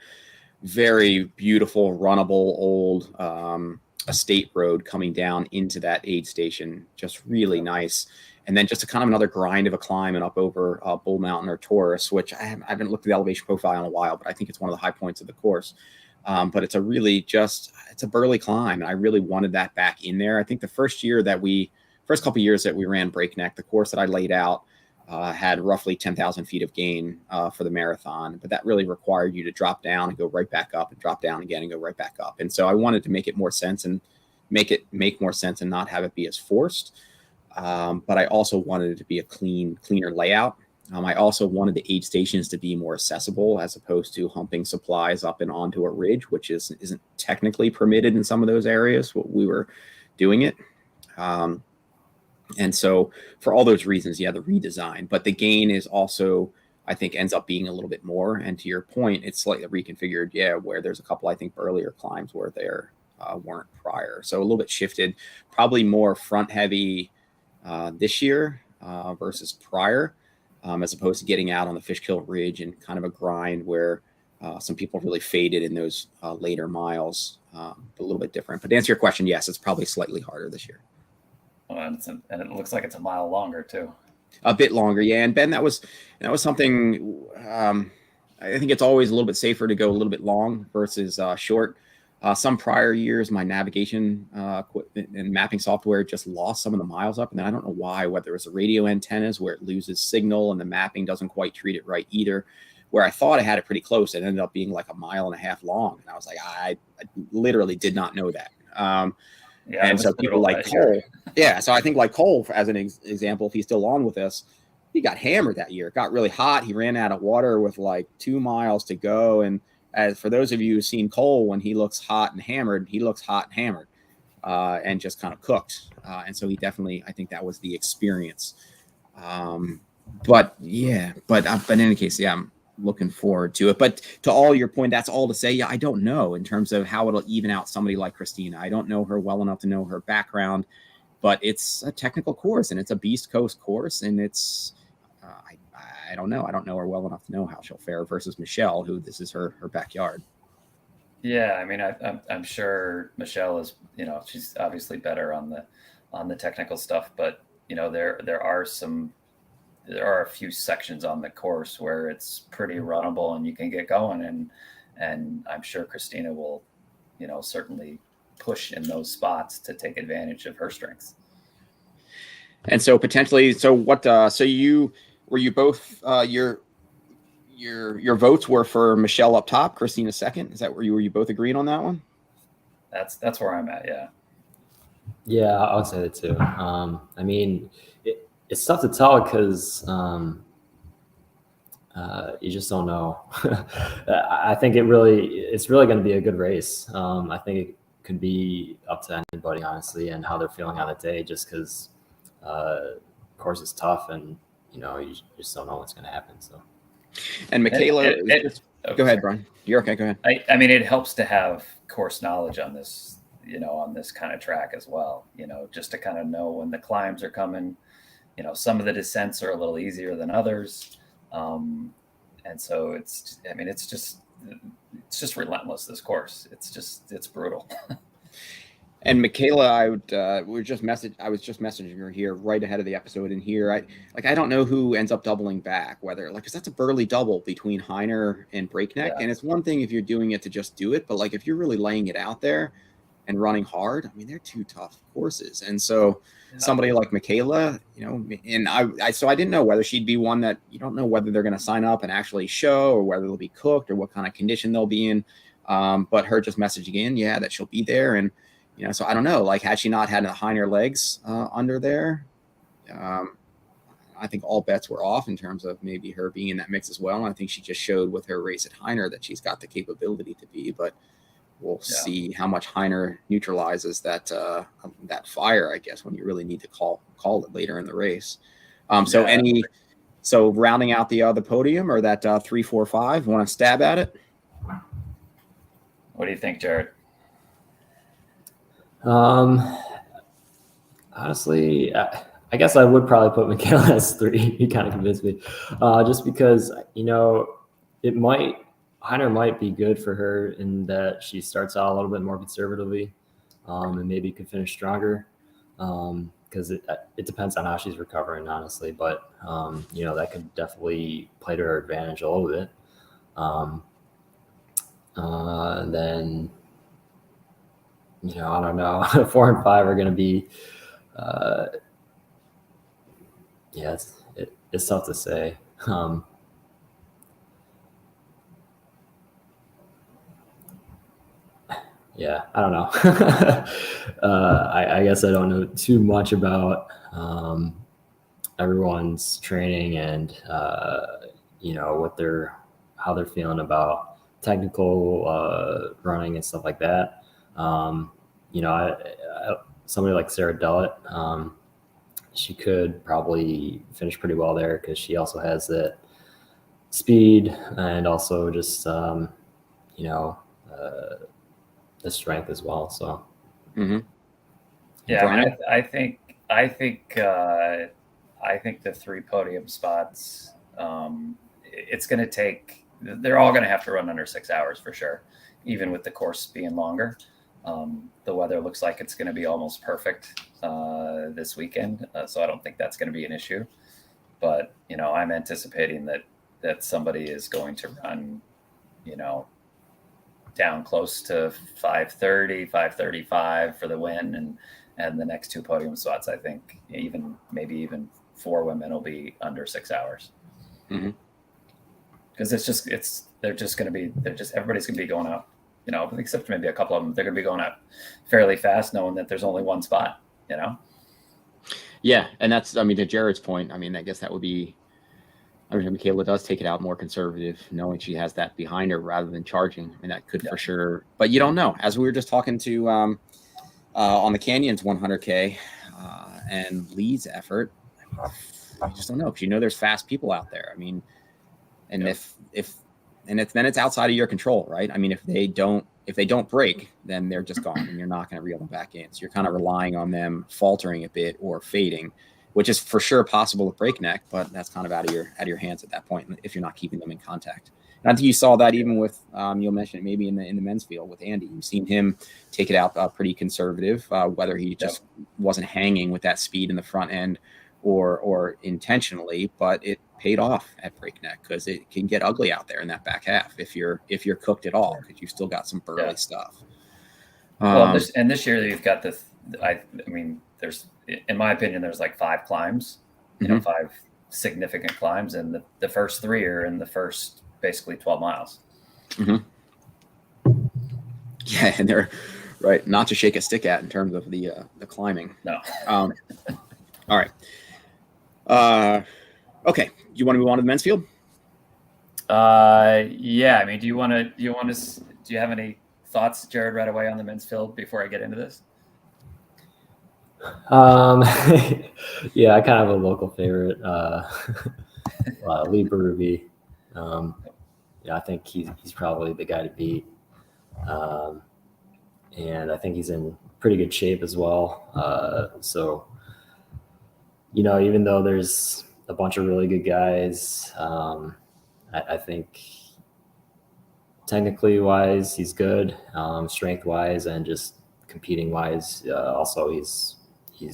[SPEAKER 1] very beautiful, runnable old estate road coming down into that aid station. Just really nice. And then just a kind of another grind of a climb and up over Bull Mountain or Taurus, which I haven't looked at the elevation profile in a while, but I think it's one of the high points of the course. But it's a burly climb. And I really wanted that back in there. I think the first couple of years that we ran Breakneck, the course that I laid out had roughly 10,000 feet of gain for the marathon, but that really required you to drop down and go right back up and drop down again and go right back up. And so I wanted to make it more sense and make more sense and not have it be as forced. But I also wanted it to be a cleaner layout. I also wanted the aid stations to be more accessible as opposed to humping supplies up and onto a ridge, which isn't technically permitted in some of those areas. What we were doing it. And so for all those reasons, the redesign, but the gain is also, I think, ends up being a little bit more. And to your point, it's slightly reconfigured. Where there's a couple, I think, earlier climbs where there weren't prior. So a little bit shifted, probably more front heavy this year versus prior, as opposed to getting out on the Fishkill Ridge and kind of a grind where some people really faded in those later miles, a little bit different. But to answer your question, yes, it's probably slightly harder this year.
[SPEAKER 9] And it looks like it's a mile longer too.
[SPEAKER 1] A bit longer, yeah. And Ben, that was something. I think it's always a little bit safer to go a little bit long versus short. Some prior years, my navigation equipment and mapping software just lost some of the miles up. And then I don't know why, whether it was the radio antennas where it loses signal and the mapping doesn't quite treat it right either, where I thought I had it pretty close. It ended up being like 1.5 miles long. And I was like, I literally did not know that. And so people like Cole, so I think like Cole, as an example, if he's still on with us, he got hammered that year. It got really hot. He ran out of water with like 2 miles to go. And as for those of you who've seen Cole, when he looks hot and hammered, he looks hot and hammered and just kind of cooked. And so he definitely, I think that was the experience. But in any case, I'm looking forward to it. But to all your point, that's all to say, I don't know in terms of how it'll even out somebody like Christina. I don't know her well enough to know her background, but it's a technical course and it's a Beast Coast course. And it's, I don't know. I don't know her well enough to know how she'll fare versus Michelle, who this is her backyard.
[SPEAKER 9] Yeah, I mean, I'm sure Michelle is, she's obviously better on the technical stuff, but there are a few sections on the course where it's pretty runnable and you can get going, and I'm sure Christina will, certainly push in those spots to take advantage of her strengths.
[SPEAKER 1] And so potentially, were you both your votes were for Michelle up top, Christina second? Is that were you both agreeing on that one?
[SPEAKER 9] That's where I'm at. Yeah.
[SPEAKER 8] Yeah, I would say that too. I mean, it's tough to tell because you just don't know. I think it's really going to be a good race. I think it could be up to anybody, honestly, and how they're feeling on the day, just because of course it's tough and you just don't know what's going to happen. So,
[SPEAKER 1] and Michaela, go ahead, Brian. You're okay. Go ahead.
[SPEAKER 9] I mean, it helps to have course knowledge on this, on this kind of track as well. Just to kind of know when the climbs are coming. Some of the descents are a little easier than others, and so it's just relentless. This course, it's brutal.
[SPEAKER 1] And Michaela, I was just messaging her here right ahead of the episode. And here, I don't know who ends up doubling back, whether because that's a burly double between Hyner and Breakneck. Yeah. And it's one thing if you're doing it to just do it, but like if you're really laying it out there and running hard, I mean, they're two tough courses. And so somebody like Michaela, and I didn't know whether she'd be one that you don't know whether they're going to sign up and actually show or whether they'll be cooked or what kind of condition they'll be in. But her just messaging in, that she'll be there. And so I don't know, like, had she not had the Hyner legs under there, I think all bets were off in terms of maybe her being in that mix as well. And I think she just showed with her race at Hyner that she's got the capability to be, but we'll see how much Hyner neutralizes that fire, I guess, when you really need to call it later in the race. So rounding out the podium or that 3, 4, 5, want to stab at it?
[SPEAKER 9] What do you think, Jared?
[SPEAKER 8] Honestly, I guess I would probably put Michaela as 3. He kind of convinced me, just because Hyner might be good for her in that she starts out a little bit more conservatively, and maybe could finish stronger, because it depends on how she's recovering, honestly. But that could definitely play to her advantage a little bit. And then. I don't know. 4 and 5 are going to be, it's tough to say. I don't know. I guess I don't know too much about everyone's training and how they're feeling about technical running and stuff like that. Somebody like Sarah Dullett, she could probably finish pretty well there because she also has that speed and also just the strength as well. So,
[SPEAKER 9] yeah, I mean, I think the 3 podium spots, it's going to take. They're all going to have to run under 6 hours for sure, even with the course being longer. The weather looks like it's going to be almost perfect this weekend, so I don't think that's going to be an issue. But I'm anticipating that somebody is going to run, down close to 5:30, 5:35 for the win, and the next 2 podium spots, I think maybe even 4 women will be under 6 hours. Because everybody's going to be going out, except maybe a couple of them, they're going to be going out fairly fast, knowing that there's only one spot,
[SPEAKER 1] Yeah, and that's, to Jared's point, I guess that would be, Michaela does take it out more conservative, knowing she has that behind her rather than charging. That could for sure, but you don't know. As we were just talking to on the Canyons 100K and Lee's effort, you just don't know, because there's fast people out there. And if then it's outside of your control, right? If they don't break, then they're just gone, and you're not going to reel them back in. So you're kind of relying on them faltering a bit or fading, which is for sure possible at Breakneck, but that's kind of out of your hands at that point if you're not keeping them in contact. And I think you saw that even with you'll mention it maybe in the men's field with Andy. You've seen him take it out pretty conservative, whether he just wasn't hanging with that speed in the front end or intentionally, but it paid off at Breakneck, because it can get ugly out there in that back half if you're cooked at all, because you've still got some burly stuff.
[SPEAKER 9] This year you've got there's, in my opinion, there's like 5 climbs, 5 significant climbs, and the first 3 are in the first basically 12 miles.
[SPEAKER 1] Yeah, and they're right, not to shake a stick at in terms of the climbing.
[SPEAKER 9] No.
[SPEAKER 1] All right. Okay. Do you want to move on to the men's field?
[SPEAKER 9] Yeah. Do you have any thoughts, Jared, right away on the men's field before I get into this?
[SPEAKER 8] Yeah, I kind of have a local favorite, Lee Berube. I think he's probably the guy to beat. And I think he's in pretty good shape as well. So, even though there's a bunch of really good guys, I think technically wise, he's good, strength wise, and just competing wise. Also, he's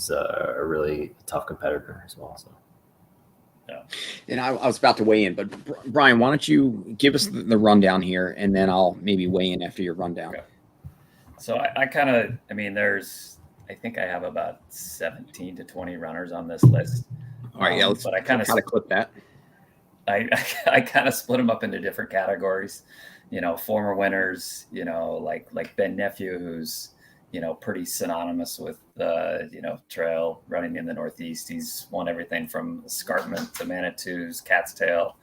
[SPEAKER 8] a really tough competitor as well. So.
[SPEAKER 1] Yeah. And I was about to weigh in, but Brian, why don't you give us the rundown here, and then I'll maybe weigh in after your rundown.
[SPEAKER 9] Okay. So I think I have about 17 to 20 runners on this list.
[SPEAKER 1] All right, yeah, let's
[SPEAKER 9] but I kind of
[SPEAKER 1] clip that.
[SPEAKER 9] I kind of split them up into different categories. Former winners, like Ben Nephew, who's pretty synonymous with trail running in the Northeast. He's won everything from escarpment to Manitou's, Cat's Tail,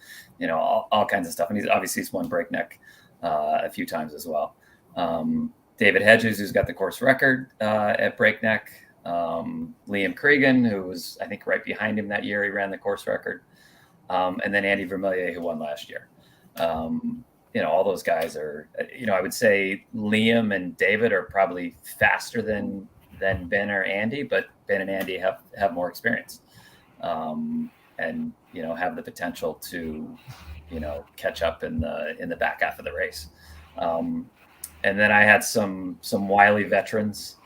[SPEAKER 9] all kinds of stuff. And he's won Breakneck a few times as well. David Hedges, who's got the course record at Breakneck. Liam Cregan, who was, I think, right behind him that year. He ran the course record. And then Andy Vermillier, who won last year. All those guys are, I would say Liam and David are probably faster than Ben or Andy, but Ben and Andy have more experience, and have the potential to, catch up in the back half of the race. And then I had some wily veterans,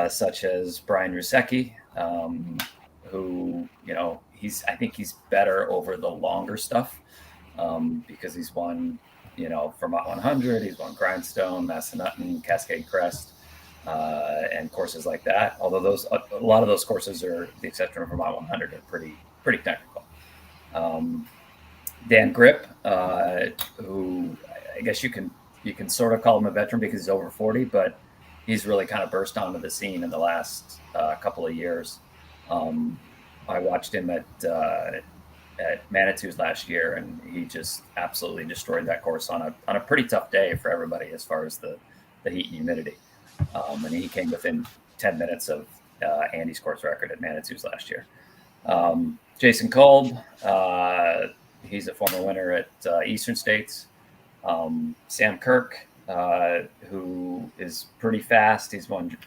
[SPEAKER 9] such as Brian Rusecki, who, I think he's better over the longer stuff, because he's won, Vermont 100, he's won Grindstone, Massanutten, Cascade Crest, and courses like that. Although a lot of those courses, are the exception of Vermont 100, are pretty technical. Dan Grip, who I guess you can sort of call him a veteran because he's over 40, but he's really kind of burst onto the scene in the last couple of years. I watched him at Manitou's last year, and he just absolutely destroyed that course on a pretty tough day for everybody as far as the heat and humidity. And he came within 10 minutes of Andy's course record at Manitou's last year. Jason Kolb, he's a former winner at Eastern States. Sam Kirk, who is pretty fast. He's won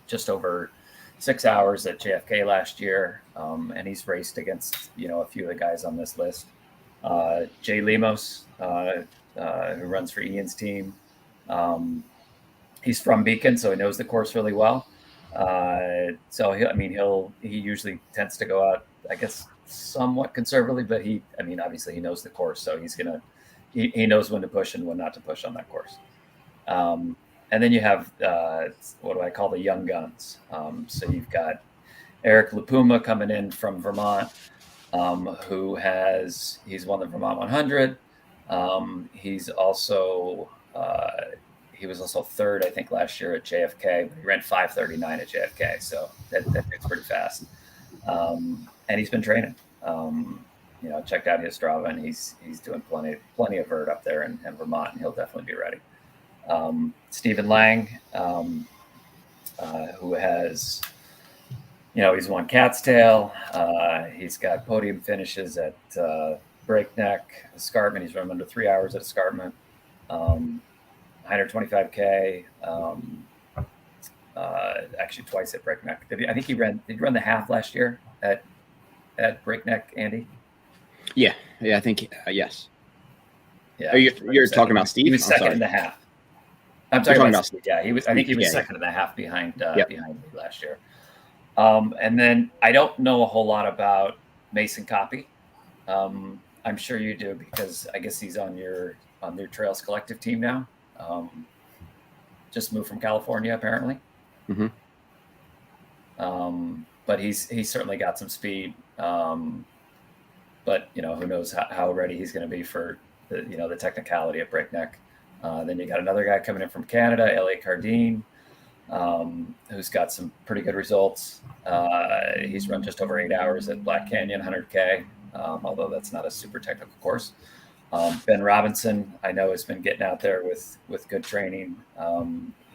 [SPEAKER 9] just over 6 hours at JFK last year, and he's raced against a few of the guys on this list. Jay Lemos, who runs for Ian's team. He's from Beacon, so he knows the course really well. So he usually tends to go out, I guess, somewhat conservatively, but obviously he knows the course, so he knows when to push and when not to push on that course. And then you have what do I call the young guns? So you've got Eric Lupuma coming in from Vermont, he's won the Vermont 100. He's also he was also third, I think, last year at JFK. He ran 5:39 at JFK, so that's pretty fast. And he's been training. Checked out his Strava, and he's doing plenty of vert up there in Vermont, and he'll definitely be ready. Stephen Lang, who has, he's won Cat's Tail. He's got podium finishes at Breakneck, Escarpment. He's run under 3 hours at Escarpment. Hyner 25K. Actually twice at Breakneck. I think did he run the half last year at Breakneck, Andy?
[SPEAKER 1] Yeah, I think yes.
[SPEAKER 9] Yeah,
[SPEAKER 1] you're talking about Steve.
[SPEAKER 9] He was second in the half. I'm talking about Steve. Yeah, he was. I think he was second in the half behind me last year. And then I don't know a whole lot about Mason Copy. I'm sure you do, because I guess he's on your Trails Collective team now. Just moved from California, apparently.
[SPEAKER 1] Mm-hmm.
[SPEAKER 9] But he's certainly got some speed. But who knows how ready he's going to be for the technicality at Breakneck. Then you got another guy coming in from Canada, Elliot Cardine, who's got some pretty good results. He's run just over 8 hours at Black Canyon 100K, although that's not a super technical course. Ben Robinson, I know, has been getting out there with good training.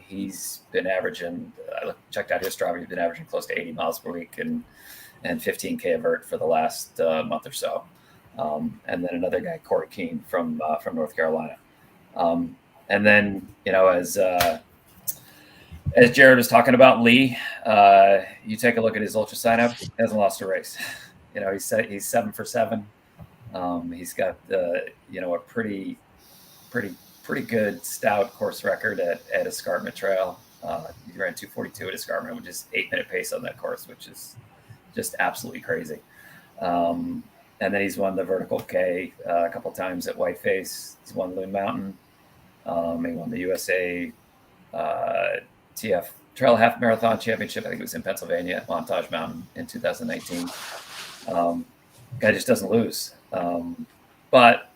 [SPEAKER 9] He's been averaging, I checked out his Strava, he's been averaging close to 80 miles per week and 15K vert for the last month or so. And then another guy, Corey Keene from North Carolina. And then, as Jared was talking about Lee, you take a look at his ultra sign up, he hasn't lost a race. He's 7 for 7. He's got a pretty good stout course record at Escarpment Trail. He ran 2:42 at Escarpment, which is 8-minute pace on that course, which is just absolutely crazy. And then he's won the Vertical K a couple times at Whiteface. He's won Loon Mountain. He won the USATF Trail Half Marathon Championship. I think it was in Pennsylvania at Montage Mountain in 2019. Guy just doesn't lose. But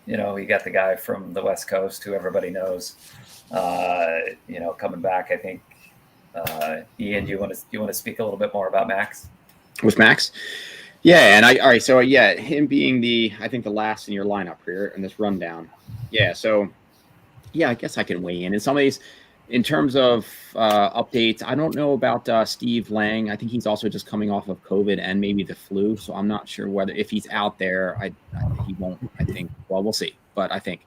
[SPEAKER 9] you got the guy from the West Coast who everybody knows, coming back. I think, Ian, do you want to speak a little bit more about Max?
[SPEAKER 1] With Max? Yeah, and all right, so yeah, him being the last in your lineup here in this rundown. Yeah, so yeah, I guess I can weigh in some of these. In terms of updates, I don't know about Steve Lang. I think he's also just coming off of COVID and maybe the flu, so I'm not sure if he's out there. He won't. I think. Well, we'll see. But I think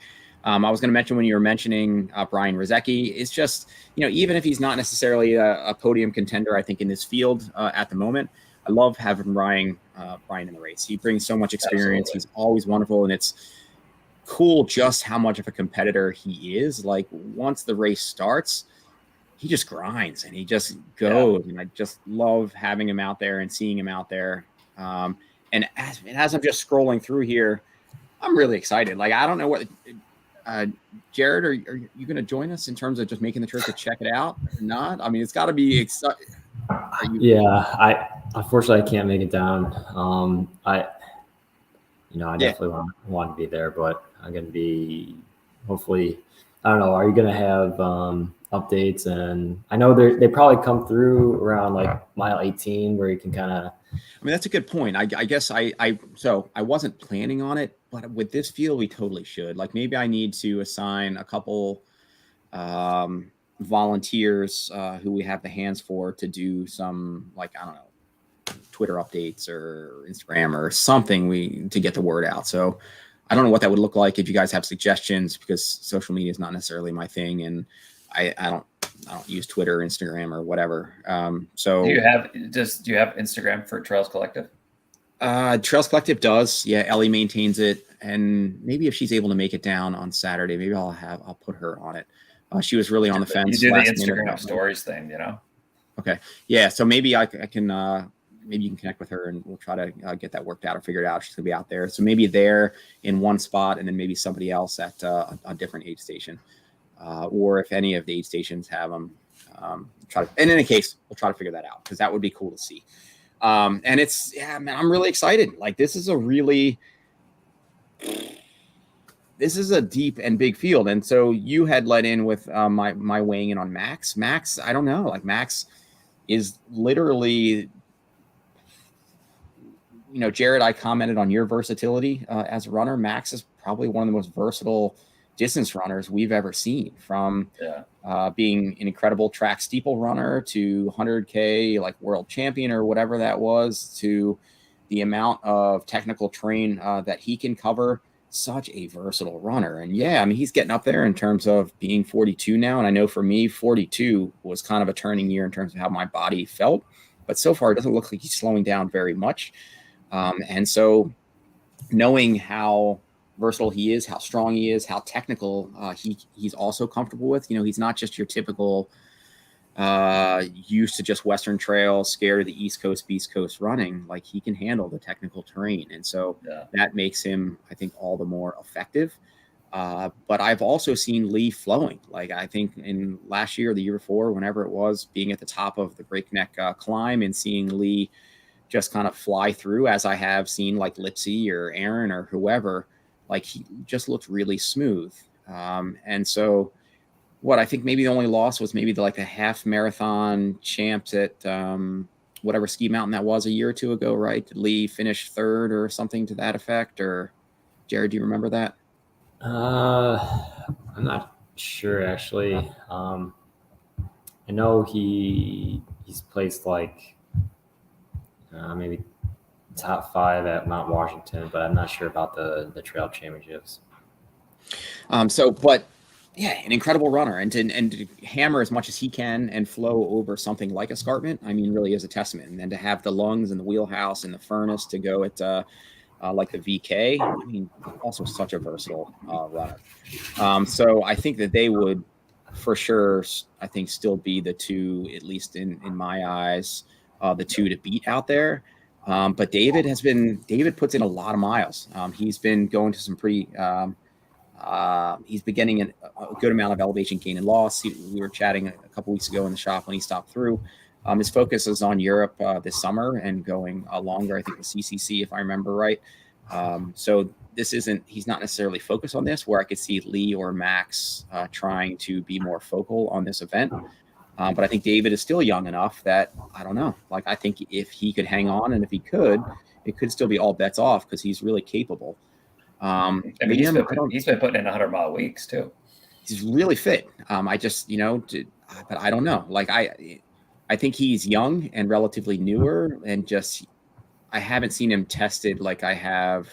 [SPEAKER 1] I was going to mention when you were mentioning Brian Rozecki, it's just even if he's not necessarily a podium contender, I think in this field at the moment, I love having Brian in the race. He brings so much experience. Absolutely. He's always wonderful, and it's cool just how much of a competitor he is. Like once the race starts, he just grinds and he just goes. Yeah. And I just love having him out there and seeing him out there. And as I'm just scrolling through here, I'm really excited. Like, I don't know what, Jared, are you going to join us in terms of just making the trip to check it out or not? I mean, it's got to be exciting.
[SPEAKER 8] Yeah, unfortunately I can't make it down. I definitely want to be there, but I'm going to be, hopefully, I don't know. Are you going to have updates? And I know they probably come through around like mile 18 where you can kind of.
[SPEAKER 1] I mean, that's a good point. I guess so I wasn't planning on it, but with this field, we totally should. Like maybe I need to assign a couple volunteers who we have the hands for to do some, like, I don't know, Twitter updates or Instagram or something to get the word out. So I don't know what that would look like if you guys have suggestions, because social media is not necessarily my thing, and I don't use Twitter or Instagram or whatever. So
[SPEAKER 9] do you have Instagram for Trails Collective?
[SPEAKER 1] Trails Collective does. Yeah, Ellie maintains it, and maybe if she's able to make it down on Saturday, maybe I'll put her on it. She was really on the fence.
[SPEAKER 9] You do the Instagram stories thing,
[SPEAKER 1] Okay. Yeah. So maybe I can. Maybe you can connect with her and we'll try to get that worked out or figure it out. She's gonna be out there. So maybe there in one spot and then maybe somebody else at a different aid station. or if any of the aid stations have them. And in any case, we'll try to figure that out because that would be cool to see. And it's, yeah, man, I'm really excited. Like this is a deep and big field. And so you had let in with my weighing in on Max. Max, I don't know, like Max is literally, Jared, I commented on your versatility as a runner. Max is probably one of the most versatile distance runners we've ever seen, from being an incredible track steeple runner to 100K, like world champion or whatever that was, to the amount of technical terrain that he can cover. Such a versatile runner. And yeah, I mean, he's getting up there in terms of being 42 now. And I know for me, 42 was kind of a turning year in terms of how my body felt. But so far, it doesn't look like he's slowing down very much. And so knowing how versatile he is, how strong he is, how technical he's also comfortable with, he's not just your typical used to just Western Trail, scared of the East Coast, Beast Coast running. Like he can handle the technical terrain. And so that makes him, I think, all the more effective. But I've also seen Lee flowing. Like I think in last year, the year before, whenever it was, being at the top of the Breakneck climb and seeing Lee just kind of fly through, as I have seen like Lipsy or Aaron or whoever, like he just looked really smooth. And so what I think maybe the only loss was maybe the half marathon champs at whatever ski mountain that was a year or two ago, right? Did Lee finish third or something to that effect? Or Jared, do you remember that?
[SPEAKER 8] I'm not sure actually. I know he's placed maybe top 5 at Mount Washington, but I'm not sure about the trail championships.
[SPEAKER 1] But yeah, an incredible runner, and to hammer as much as he can and flow over something like escarpment, I mean, really is a testament. And then to have the lungs and the wheelhouse and the furnace to go at like the VK, I mean, also such a versatile runner. So I think that they would for sure, I think, still be the two, at least in my eyes, the two to beat out there. But David puts in a lot of miles. He's been going to some pretty he's been getting a good amount of elevation gain and loss. We were chatting a couple weeks ago in the shop when he stopped through. His focus is on Europe this summer and going longer, I think the CCC, if I remember right. So he's not necessarily focused on this, where I could see Lee or Max trying to be more focal on this event. But I think David is still young enough that, I don't know, like I think if he could hang on, and if he could, it could still be all bets off because he's really capable.
[SPEAKER 9] I mean, he's been putting in 100-mile weeks too.
[SPEAKER 1] He's really fit. I just, but I don't know. Like I think he's young and relatively newer, and just I haven't seen him tested like I have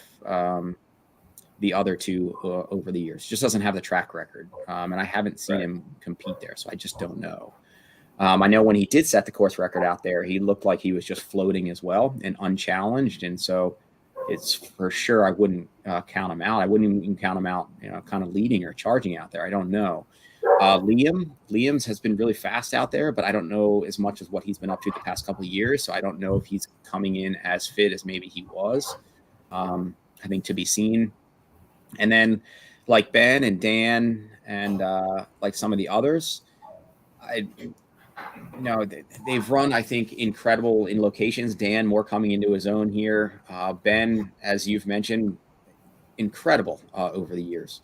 [SPEAKER 1] the other two over the years. Just doesn't have the track record, and I haven't seen him compete there, so I just don't know. I know when he did set the course record out there, he looked like he was just floating as well and unchallenged, and so it's for sure I wouldn't count him out. I wouldn't even count him out, kind of leading or charging out there. I don't know. Liam's has been really fast out there, but I don't know as much as what he's been up to the past couple of years. So I don't know if he's coming in as fit as maybe he was. I think to be seen. And then like Ben and Dan and like some of the others, they've run, I think, incredible in locations. Dan more coming into his own here. Ben, as you've mentioned, incredible over the years.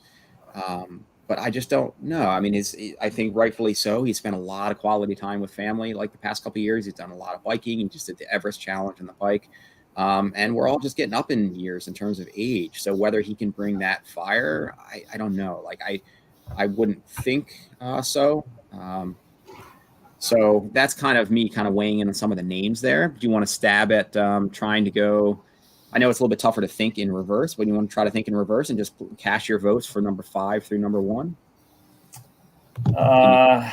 [SPEAKER 1] But I just don't know. I mean, I think rightfully so. He spent a lot of quality time with family like the past couple of years. He's done a lot of biking. He just did the Everest Challenge on the bike. And we're all just getting up in years in terms of age. So whether he can bring that fire, I don't know. Like I wouldn't think so. So that's kind of me kind of weighing in on some of the names there. Do you want to stab at trying to go? I know it's a little bit tougher to think in reverse, but you want to try to think in reverse and just cast your votes for number 5 through number 1?
[SPEAKER 9] I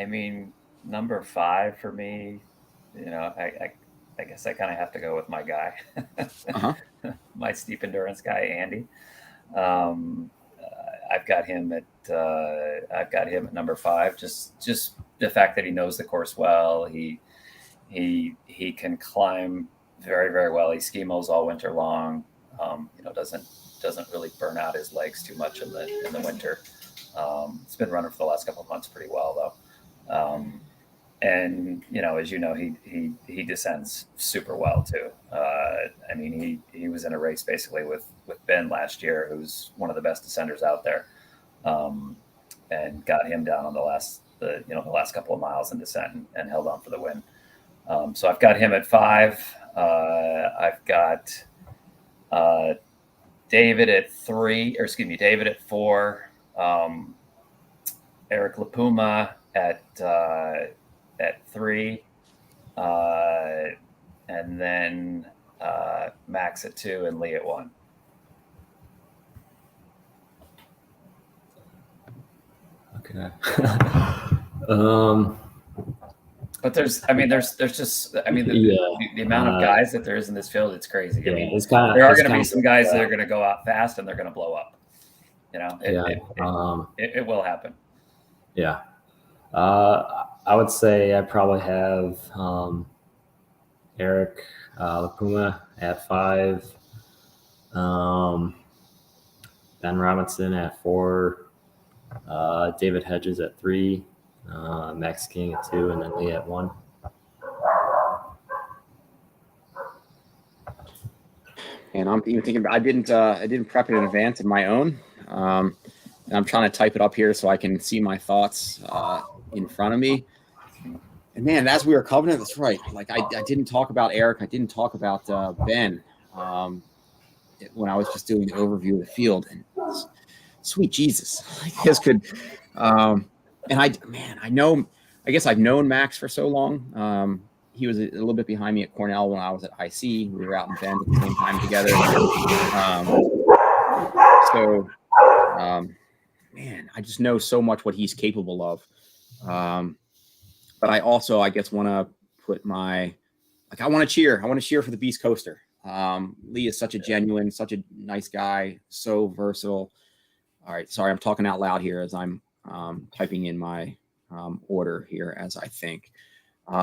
[SPEAKER 9] mean, number 5 for me, I guess I kind of have to go with my guy, my steep endurance guy, Andy. I've got him at number 5. Just the fact that he knows the course well. He can climb very, very well. He skimos all winter long. Doesn't really burn out his legs too much in the winter. It's been running for the last couple of months pretty well though. And as you know, he descends super well too. I mean, he was in a race basically with Ben last year, who's one of the best descenders out there, and got him down on the last couple of miles in descent and held on for the win. So I've got him at 5. I've got David at 4. Eric LaPuma at 3, and then Max at 2 and Lee at 1.
[SPEAKER 8] Okay.
[SPEAKER 9] But there's just the amount of guys that there is in this field, it's crazy. I mean, there are going to be some guys that are going to go out fast and they're going to blow up. It will happen.
[SPEAKER 8] Yeah. I would say I probably have Eric LaPuma at 5, Ben Robinson at 4, David Hedges at 3, Max King at 2, and then Lee at 1.
[SPEAKER 1] And I'm even thinking, I didn't prep it in advance of my own. And I'm trying to type it up here so I can see my thoughts in front of me. And man, as we were covering it, that's right. Like I didn't talk about Eric. I didn't talk about Ben when I was just doing the overview of the field. And sweet Jesus, this could. And I guess I've known Max for so long. He was a little bit behind me at Cornell when I was at IC. We were out in Bend at the same time together. Man, I just know so much what he's capable of. But I also, I guess, want to put I want to cheer. I want to cheer for the Beast Coaster. Lee is such a genuine, such a nice guy, so versatile. All right, sorry, I'm talking out loud here as I'm typing in my order here as I think.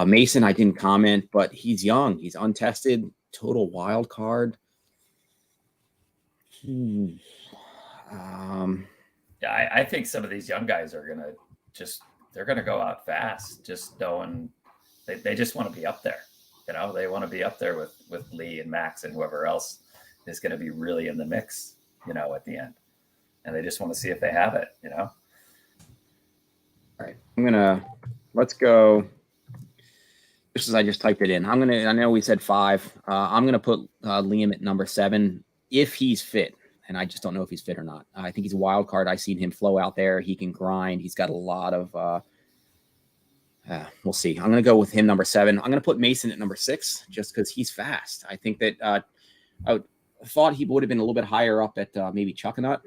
[SPEAKER 1] Mason, I didn't comment, but he's young. He's untested, total wild card.
[SPEAKER 9] I think some of these young guys are they're gonna go out fast, just knowing they just want to be up there. They want to be up there with Lee and Max and whoever else is going to be really in the mix, at the end. And they just want to see if they have it, All
[SPEAKER 1] right. Let's go. Just as I just typed it in, I know we said 5. I'm going to put Liam at number 7 if he's fit. And I just don't know if he's fit or not. I think he's a wild card. I've seen him flow out there. He can grind. He's got a lot of, we'll see. I'm going to go with him number 7. I'm going to put Mason at number 6 just because he's fast. I think that I thought he would have been a little bit higher up at maybe Chuckanut.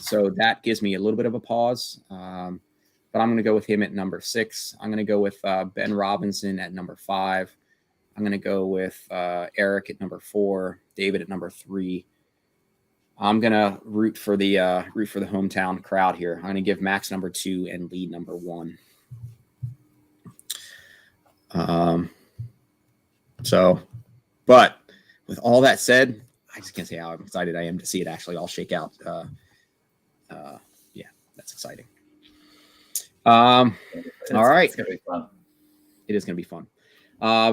[SPEAKER 1] So that gives me a little bit of a pause. But I'm going to go with him at number 6. I'm going to go with Ben Robinson at number 5. I'm going to go with Eric at number 4, David at number 3. I'm going to root for the hometown crowd here. I'm going to give Max number 2 and Lee number 1. But with all that said, I just can't say how excited I am to see it actually all shake out. Yeah, that's exciting. All right.
[SPEAKER 9] It's going to be fun.
[SPEAKER 1] It is going to be fun.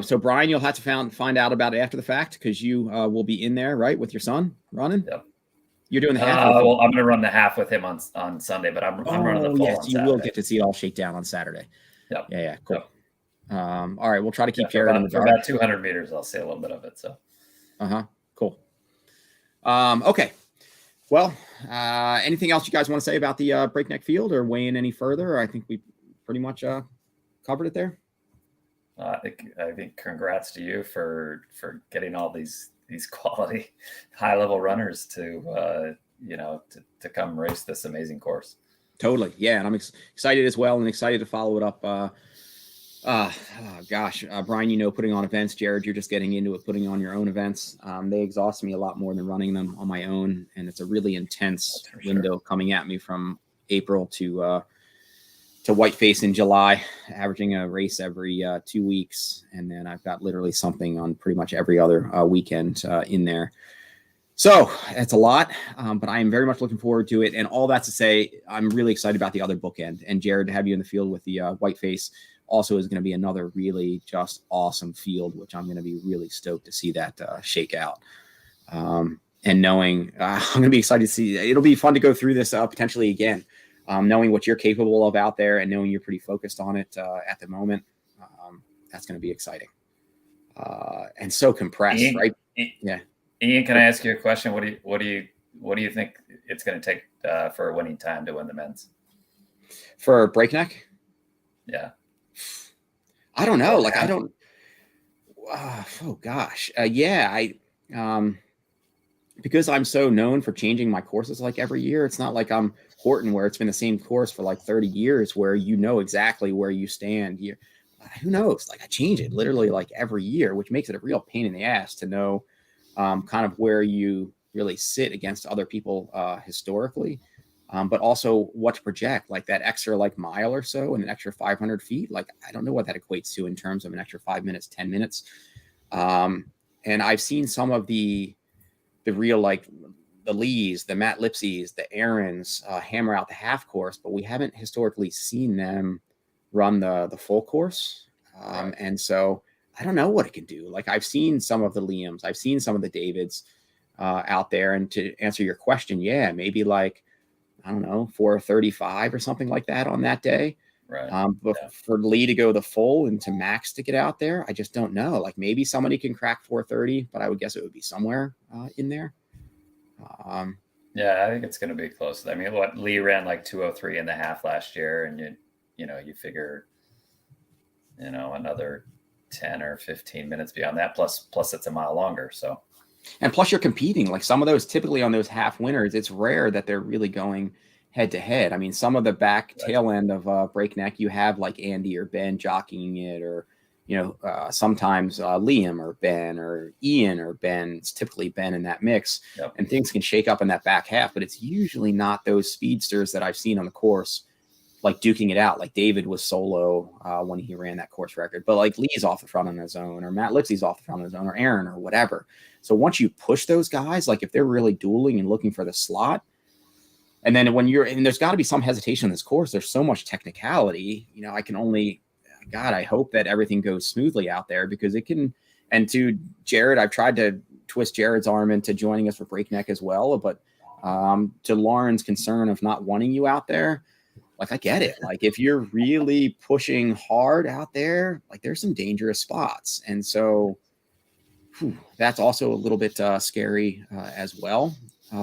[SPEAKER 1] So Brian, you'll have to find out about it after the fact because you will be in there, right, with your son running.
[SPEAKER 9] Yep.
[SPEAKER 1] You're doing the half.
[SPEAKER 9] Well, I'm going to run the half with him on Sunday, but I'm running the full.
[SPEAKER 1] Yes,
[SPEAKER 9] on
[SPEAKER 1] you
[SPEAKER 9] Saturday.
[SPEAKER 1] will get to see it all shake down on Saturday.
[SPEAKER 9] Yep.
[SPEAKER 1] Yeah, cool.
[SPEAKER 9] Yep.
[SPEAKER 1] All right, we'll try to keep Jared in the
[SPEAKER 9] for
[SPEAKER 1] dark.
[SPEAKER 9] about 200 meters. I'll see a little bit of it. So.
[SPEAKER 1] Cool. Okay. Well, anything else you guys want to say about the Breakneck field or weigh in any further? I think we pretty much covered it there.
[SPEAKER 9] I think congrats to you for getting all these quality high level runners to come race this amazing course.
[SPEAKER 1] Totally. Yeah. And I'm excited as well and excited to follow it up. Brian, putting on events, Jared, you're just getting into it, putting on your own events. They exhaust me a lot more than running them on my own. And it's a really intense window coming at me from April to Whiteface in July, averaging a race every 2 weeks. And then I've got literally something on pretty much every other weekend in there. So that's a lot, but I am very much looking forward to it. And all that to say, I'm really excited about the other bookend. And Jared, to have you in the field with the Whiteface also is going to be another really just awesome field, which I'm going to be really stoked to see that shake out. And knowing I'm going to be excited to see, it'll be fun to go through this potentially again, knowing what you're capable of out there and knowing you're pretty focused on it at the moment. That's going to be exciting. And so compressed,
[SPEAKER 9] Ian,
[SPEAKER 1] right? Yeah.
[SPEAKER 9] Ian, can I ask you a question? What do you think it's going to take for a winning time to win the men's?
[SPEAKER 1] For Breakneck?
[SPEAKER 9] Yeah.
[SPEAKER 1] I don't know. Like, I don't, oh gosh. Because I'm so known for changing my courses like every year, it's not like I'm Horton where it's been the same course for like 30 years where you know exactly where you stand. Who knows? Like I change it literally like every year, which makes it a real pain in the ass to know kind of where you really sit against other people historically, but also what to project, like that extra like mile or so and an extra 500 feet. Like, I don't know what that equates to in terms of an extra 5 minutes, 10 minutes. And I've seen some of the real, like the Lees, the Matt Lipsies, the Aarons hammer out the half course, but we haven't historically seen them run the full course. And so I don't know what it can do. Like I've seen some of the Liams, I've seen some of the Davids out there. And to answer your question, yeah, maybe like, I don't know, 4:35 or something like that on that day.
[SPEAKER 9] Right.
[SPEAKER 1] But for Lee to go the full and to Max to get out there, I just don't know. Like maybe somebody can crack 4:30, but I would guess it would be somewhere in there.
[SPEAKER 9] Yeah, I think it's going to be close. I mean, what Lee ran like 2:03 and a half last year, and you figure, another 10 or 15 minutes beyond that, plus it's a mile longer. So,
[SPEAKER 1] and plus you're competing. Like some of those, typically on those half winners, it's rare that they're really going head to head. I mean, some of the back tail end of Breakneck, you have like Andy or Ben jockeying it, or sometimes Liam or Ben or Ian or Ben. It's typically Ben in that mix.
[SPEAKER 9] Yep.
[SPEAKER 1] And things can shake up in that back half, but it's usually not those speedsters that I've seen on the course like duking it out. Like David was solo when he ran that course record, but like Lee's off the front on his own, or Matt Lipsy's off the front on his own, or Aaron or whatever. So once you push those guys, like if they're really dueling and looking for the slot, and then and there's got to be some hesitation in this course. There's so much technicality, I can only, God, I hope that everything goes smoothly out there, because it can. And to Jared, I've tried to twist Jared's arm into joining us for Breakneck as well, but to Lauren's concern of not wanting you out there, like I get it. Like if you're really pushing hard out there, like there's some dangerous spots, and so that's also a little bit scary as well.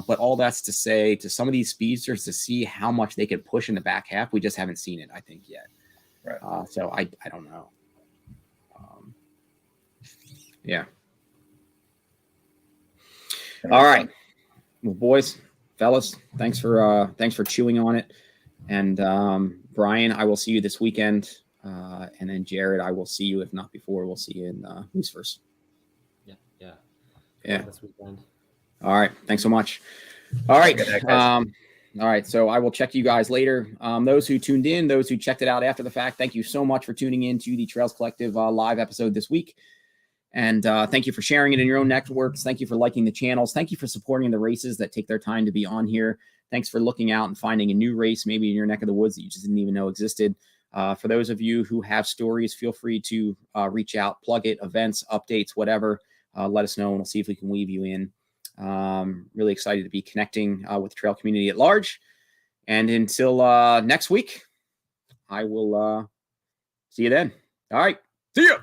[SPEAKER 1] But all that's to say, to some of these speedsters, to see how much they could push in the back half, we just haven't seen it, I think, yet.
[SPEAKER 9] Right.
[SPEAKER 1] So I don't know. Yeah. All right. Well, boys, fellas, thanks for chewing on it. And Brian, I will see you this weekend. And then Jared, I will see you, if not before, we'll see you in Who's First. Yeah.
[SPEAKER 8] This weekend.
[SPEAKER 1] All right. Thanks so much. All right. All right. So I will check you guys later. Those who tuned in, those who checked it out after the fact, thank you so much for tuning in to the Trails Collective live episode this week. And thank you for sharing it in your own networks. Thank you for liking the channels. Thank you for supporting the races that take their time to be on here. Thanks for looking out and finding a new race, maybe in your neck of the woods, that you just didn't even know existed. For those of you who have stories, feel free to reach out, plug it, events, updates, whatever. Let us know, and we'll see if we can weave you in. Really excited to be connecting with the trail community at large. And until next week, I will see you then. All right. See ya.